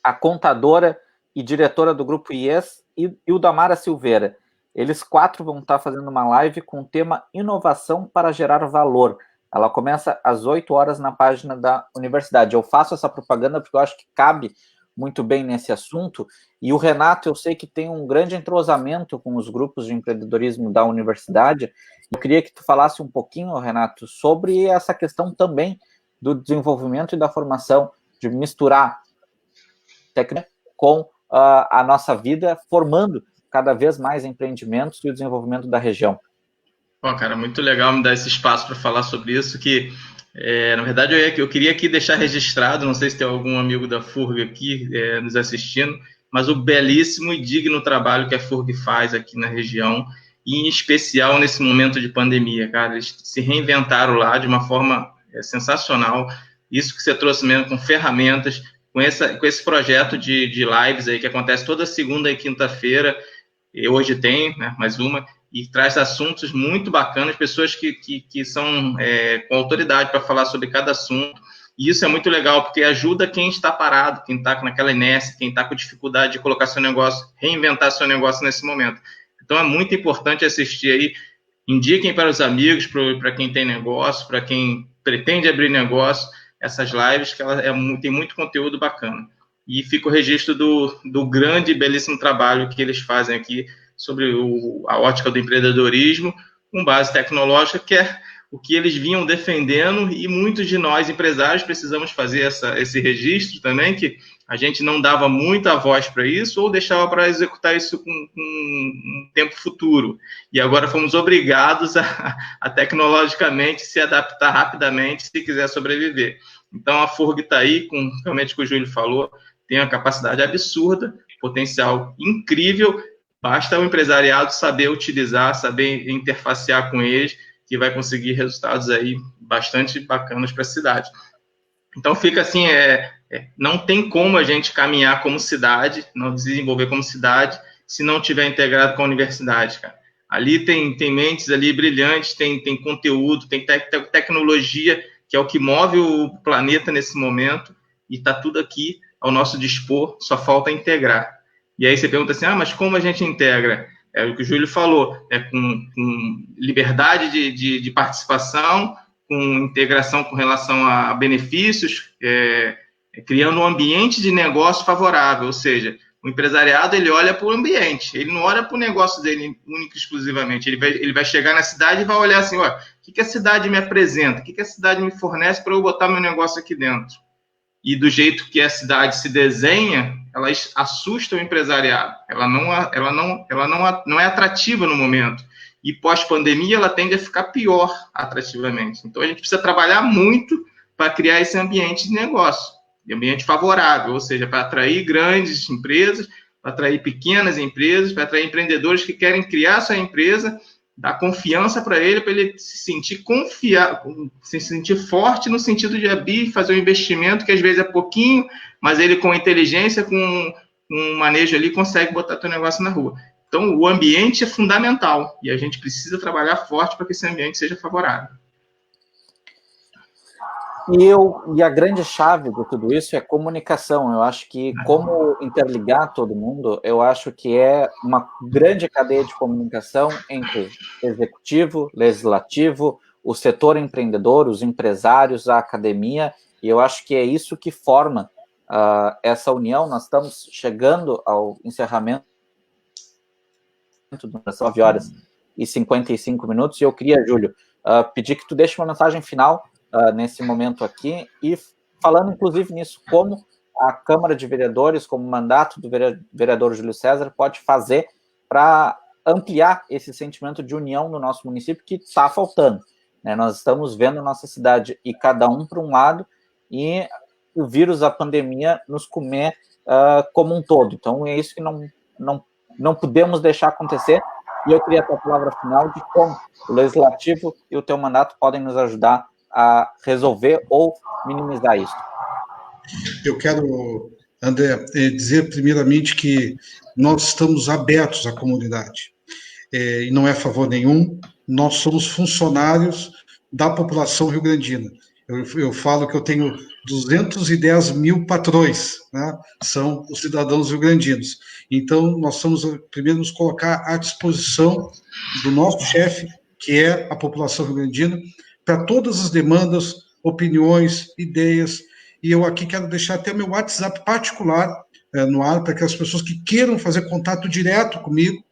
Speaker 1: a contadora e diretora do Grupo IES, e o Damara Silveira. Eles 4 vão estar fazendo uma live com o tema Inovação para Gerar Valor. Ela começa às 8 horas na página da universidade. Eu faço essa propaganda porque eu acho que cabe muito bem nesse assunto, e o Renato, eu sei que tem um grande entrosamento com os grupos de empreendedorismo da universidade. Eu queria que tu falasse um pouquinho, Renato, sobre essa questão também do desenvolvimento e da formação, de misturar técnica com a nossa vida, formando cada vez mais empreendimentos e o desenvolvimento da região.
Speaker 3: Bom, cara, muito legal me dar esse espaço para falar sobre isso, que na verdade eu queria aqui deixar registrado, não sei se tem algum amigo da FURG aqui nos assistindo, mas o belíssimo e digno trabalho que a FURG faz aqui na região, e em especial nesse momento de pandemia, cara. Eles se reinventaram lá de uma forma sensacional. Isso que você trouxe mesmo, com ferramentas, com esse projeto de lives aí que acontece toda segunda e quinta-feira, e hoje tem, né, mais uma, e traz assuntos muito bacanas, pessoas que são com autoridade para falar sobre cada assunto. E isso é muito legal, porque ajuda quem está parado, quem está naquela inércia, quem está com dificuldade de colocar seu negócio, reinventar seu negócio nesse momento. Então, é muito importante assistir aí. Indiquem para os amigos, para quem tem negócio, para quem pretende abrir negócio, essas lives, que ela tem muito conteúdo bacana. E fica o registro do grande e belíssimo trabalho que eles fazem aqui sobre a ótica do empreendedorismo, com base tecnológica, que é o que eles vinham defendendo, e muitos de nós, empresários, precisamos fazer esse registro também, que a gente não dava muita voz para isso, ou deixava para executar isso com um tempo futuro. E agora fomos obrigados a tecnologicamente se adaptar rapidamente, se quiser sobreviver. Então, a FURG está aí, realmente o que o Júlio falou, tem uma capacidade absurda, potencial incrível, basta o empresariado saber utilizar, saber interfacear com eles, que vai conseguir resultados aí bastante bacanas para a cidade. Então, fica assim, não tem como a gente caminhar como cidade, não desenvolver como cidade, se não tiver integrado com a universidade, cara. Ali tem mentes ali brilhantes, tem conteúdo, tem tecnologia, que é o que move o planeta nesse momento, e está tudo aqui ao nosso dispor, só falta integrar. E aí você pergunta assim, mas como a gente integra? É o que o Júlio falou, com liberdade de participação, com integração com relação a benefícios, criando um ambiente de negócio favorável, ou seja, o empresariado ele olha para o ambiente, ele não olha para o negócio dele único e exclusivamente, ele vai chegar na cidade e vai olhar assim, o que a cidade me apresenta, o que a cidade me fornece para eu botar meu negócio aqui dentro. E do jeito que a cidade se desenha, ela assusta o empresariado, ela não é atrativa no momento. E pós-pandemia, ela tende a ficar pior atrativamente. Então, a gente precisa trabalhar muito para criar esse ambiente de negócio, ambiente favorável, ou seja, para atrair grandes empresas, para atrair pequenas empresas, para atrair empreendedores que querem criar sua empresa, dar confiança para ele se sentir se sentir forte no sentido de abrir, fazer um investimento que às vezes é pouquinho, mas ele com inteligência, com um manejo ali, consegue botar seu negócio na rua. Então, o ambiente é fundamental e a gente precisa trabalhar forte para que esse ambiente seja favorável.
Speaker 1: E a grande chave de tudo isso é comunicação. Eu acho que como interligar todo mundo, eu acho que é uma grande cadeia de comunicação entre executivo, legislativo, o setor empreendedor, os empresários, a academia, e eu acho que é isso que forma essa união. Nós estamos chegando ao encerramento das 9h55, e eu queria, Júlio, pedir que tu deixe uma mensagem final nesse momento aqui, e falando inclusive nisso, como a Câmara de Vereadores, como mandato do vereador Júlio César, pode fazer para ampliar esse sentimento de união no nosso município que está faltando, né? Nós estamos vendo a nossa cidade ir cada um para um lado e o vírus, a pandemia, nos comer como um todo. Então, é isso que não podemos deixar acontecer, e eu queria a tua palavra final de como o Legislativo e o teu mandato podem nos ajudar a resolver ou minimizar isso.
Speaker 2: Eu quero, André, dizer primeiramente que nós estamos abertos à comunidade, e não é favor nenhum, nós somos funcionários da população rio-grandina. Eu falo que eu tenho 210 mil patrões, né? São os cidadãos rio-grandinos. Então, nós vamos primeiro nos colocar à disposição do nosso chefe, que é a população rio-grandina, para todas as demandas, opiniões, ideias. E eu aqui quero deixar até meu WhatsApp particular no ar, para que as pessoas que queiram fazer contato direto comigo,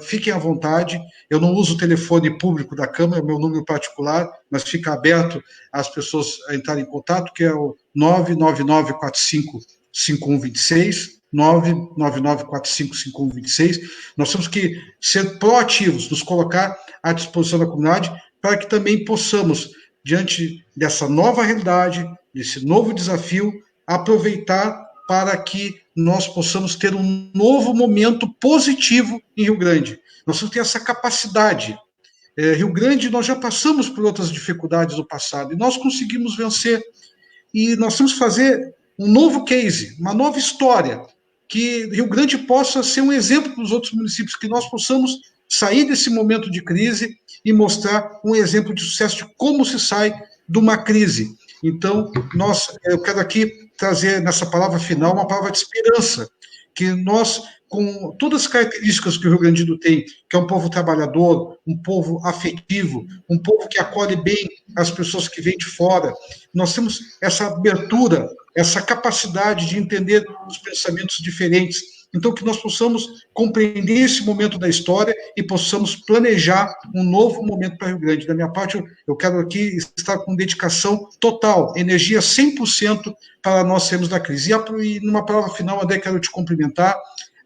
Speaker 2: fiquem à vontade. Eu não uso o telefone público da Câmara, é o meu número particular, mas fica aberto às pessoas a entrarem em contato, que é o 999455126, 999455126. Nós temos que ser proativos, nos colocar à disposição da comunidade, para que também possamos, diante dessa nova realidade, desse novo desafio, aproveitar para que nós possamos ter um novo momento positivo em Rio Grande. Nós temos que ter essa capacidade. Rio Grande, nós já passamos por outras dificuldades no passado, e nós conseguimos vencer. E nós temos que fazer um novo case, uma nova história, que Rio Grande possa ser um exemplo para os outros municípios, que nós possamos sair desse momento de crise e mostrar um exemplo de sucesso de como se sai de uma crise. Então, eu quero aqui trazer nessa palavra final uma palavra de esperança, que nós, com todas as características que o Rio Grande do tem, que é um povo trabalhador, um povo afetivo, um povo que acolhe bem as pessoas que vêm de fora, nós temos essa abertura, essa capacidade de entender os pensamentos diferentes. Então, que nós possamos compreender esse momento da história e possamos planejar um novo momento para Rio Grande. Da minha parte, eu quero aqui estar com dedicação total, energia 100% para nós sairmos da crise. E numa palavra final, André, quero te cumprimentar,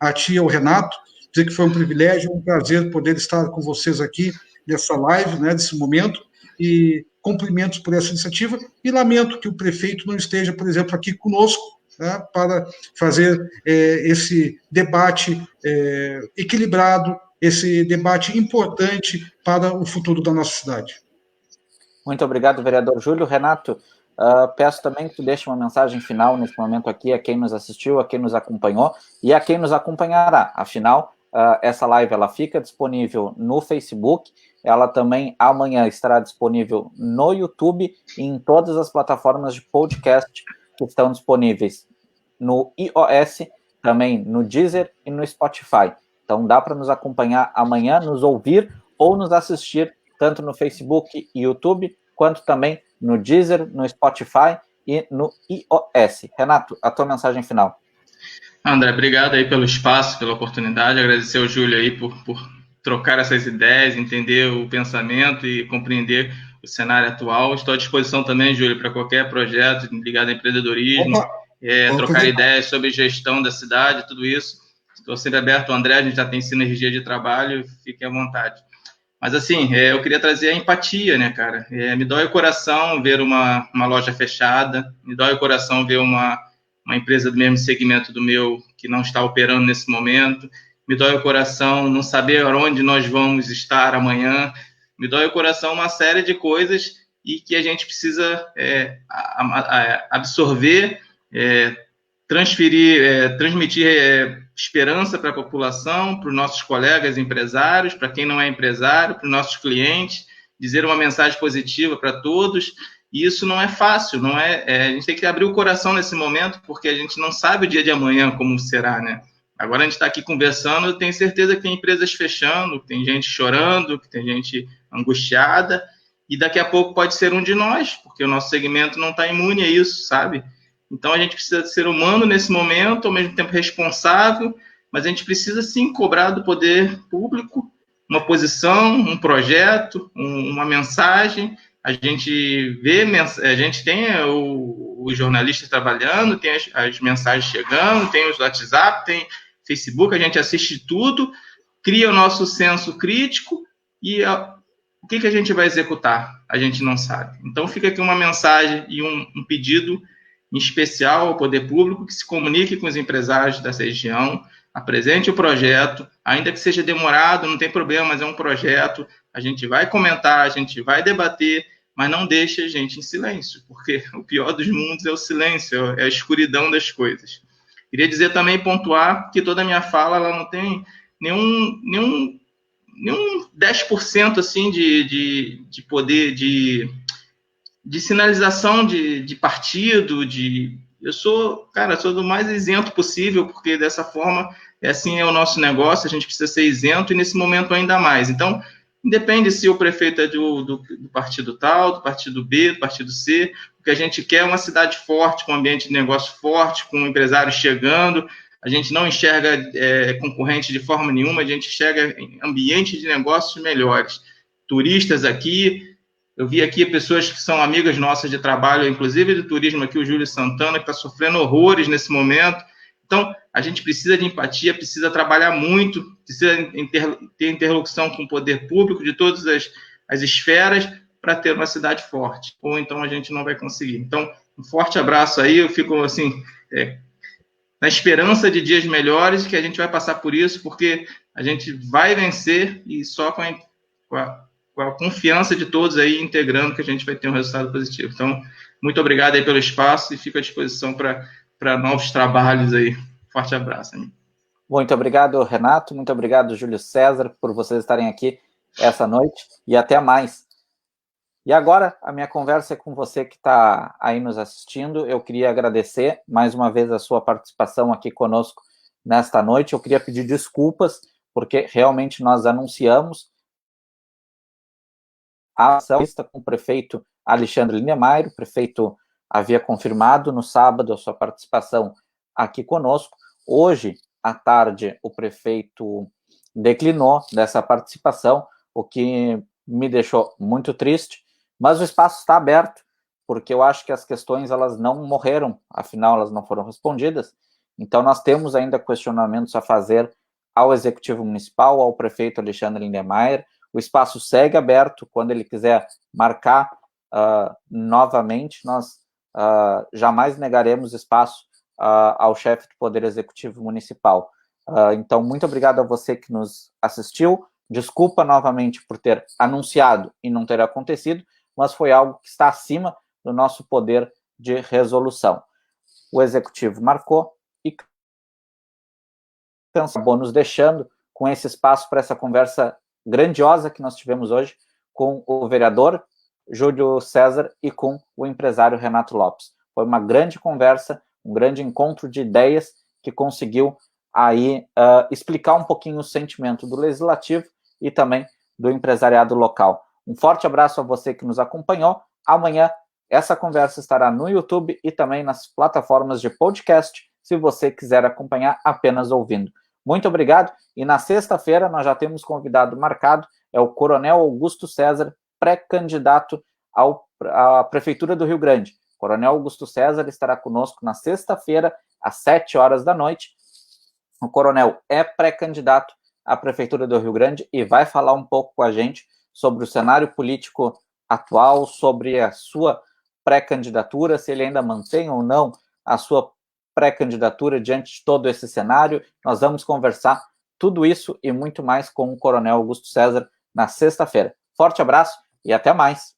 Speaker 2: a ti e ao Renato, dizer que foi um privilégio, um prazer poder estar com vocês aqui nessa live, né, nesse momento, e cumprimentos por essa iniciativa, e lamento que o prefeito não esteja, por exemplo, aqui conosco, né, para fazer esse debate equilibrado, esse debate importante para o futuro da nossa cidade.
Speaker 1: Muito obrigado, vereador Júlio. Renato, peço também que tu deixe uma mensagem final nesse momento aqui a quem nos assistiu, a quem nos acompanhou e a quem nos acompanhará. Afinal, essa live ela fica disponível no Facebook, ela também amanhã estará disponível no YouTube e em todas as plataformas de podcast que estão disponíveis no iOS, também no Deezer e no Spotify. Então dá para nos acompanhar amanhã, nos ouvir ou nos assistir tanto no Facebook e YouTube, quanto também no Deezer, no Spotify e no iOS. Renato, a tua mensagem final.
Speaker 3: André, obrigado aí pelo espaço, pela oportunidade, agradecer ao Júlio aí por trocar essas ideias, entender o pensamento e compreender o cenário atual. Estou à disposição também, Júlio, para qualquer projeto ligado a empreendedorismo, trocar ideias sobre gestão da cidade, tudo isso. Estou sempre aberto, André, a gente já tem sinergia de trabalho, fique à vontade. Mas, assim, eu queria trazer a empatia, né, cara? Me dói o coração ver uma loja fechada, me dói o coração ver uma empresa do mesmo segmento do meu que não está operando nesse momento, me dói o coração não saber onde nós vamos estar amanhã, me dói o coração uma série de coisas e que a gente precisa absorver, transmitir esperança para a população, para os nossos colegas empresários, para quem não é empresário, para os nossos clientes, dizer uma mensagem positiva para todos. E isso não é fácil, não é? A gente tem que abrir o coração nesse momento, porque a gente não sabe o dia de amanhã como será, né? Agora a gente está aqui conversando, eu tenho certeza que tem empresas fechando, que tem gente chorando, que tem gente angustiada, e daqui a pouco pode ser um de nós, porque o nosso segmento não está imune a isso, sabe? Então a gente precisa de ser humano nesse momento, ao mesmo tempo responsável, mas a gente precisa sim cobrar do poder público uma posição, um projeto, uma mensagem. A gente tem os jornalistas trabalhando, tem as mensagens chegando, tem os WhatsApp, tem Facebook, a gente assiste tudo, cria o nosso senso crítico e o que a gente vai executar? A gente não sabe. Então fica aqui uma mensagem e um pedido em especial ao poder público que se comunique com os empresários dessa região, apresente o projeto, ainda que seja demorado, não tem problema, mas é um projeto, a gente vai comentar, a gente vai debater, mas não deixe a gente em silêncio, porque o pior dos mundos é o silêncio, é a escuridão das coisas. Queria dizer também, pontuar, que toda a minha fala ela não tem nenhum 10% assim, de poder, de sinalização de partido, eu sou do mais isento possível, porque dessa forma, assim é o nosso negócio, a gente precisa ser isento, e nesse momento ainda mais. Então, independe se o prefeito é do partido tal, do partido B, do partido C, o que a gente quer é uma cidade forte, com um ambiente de negócio forte, com empresários chegando, a gente não enxerga concorrente de forma nenhuma, a gente enxerga ambientes de negócios melhores. Turistas aqui, eu vi aqui pessoas que são amigas nossas de trabalho, inclusive de turismo aqui, o Júlio Santana, que está sofrendo horrores nesse momento. Então, a gente precisa de empatia, precisa trabalhar muito, precisa ter interlocução com o poder público de todas as esferas para ter uma cidade forte, ou então a gente não vai conseguir. Então, um forte abraço aí, eu fico assim, na esperança de dias melhores, que a gente vai passar por isso, porque a gente vai vencer, e só com a confiança de todos aí integrando que a gente vai ter um resultado positivo. Então, muito obrigado aí pelo espaço e fico à disposição para novos trabalhos aí. Forte abraço, amigo.
Speaker 1: Muito obrigado, Renato. Muito obrigado, Júlio César, por vocês estarem aqui essa noite, e até mais. E agora, a minha conversa é com você que está aí nos assistindo. Eu queria agradecer mais uma vez a sua participação aqui conosco nesta noite. Eu queria pedir desculpas, porque realmente nós anunciamos a ação com o prefeito Alexandre Lindemeyer. O prefeito havia confirmado no sábado a sua participação aqui conosco. Hoje, à tarde, o prefeito declinou dessa participação, o que me deixou muito triste, mas o espaço está aberto, porque eu acho que as questões elas não morreram, afinal elas não foram respondidas, então nós temos ainda questionamentos a fazer ao Executivo Municipal, ao prefeito Alexandre Lindemeyer. O espaço segue aberto, quando ele quiser marcar novamente, nós jamais negaremos espaço ao chefe do Poder Executivo Municipal. Então, muito obrigado a você que nos assistiu. Desculpa novamente por ter anunciado e não ter acontecido, mas foi algo que está acima do nosso poder de resolução. O Executivo marcou e acabou nos deixando com esse espaço para essa conversa grandiosa que nós tivemos hoje com o vereador Júlio César e com o empresário Renato Lopes. Foi uma grande conversa, um grande encontro de ideias que conseguiu aí explicar um pouquinho o sentimento do Legislativo e também do empresariado local. Um forte abraço a você que nos acompanhou. Amanhã essa conversa estará no YouTube e também nas plataformas de podcast, se você quiser acompanhar apenas ouvindo. Muito obrigado, e na sexta-feira nós já temos convidado marcado, é o Coronel Augusto César, pré-candidato à Prefeitura do Rio Grande. Coronel Augusto César estará conosco na sexta-feira, às 7 horas da noite. O coronel é pré-candidato à Prefeitura do Rio Grande e vai falar um pouco com a gente sobre o cenário político atual, sobre a sua pré-candidatura, se ele ainda mantém ou não a sua pré-candidatura diante de todo esse cenário. Nós vamos conversar tudo isso e muito mais com o Coronel Augusto César na sexta-feira. Forte abraço e até mais.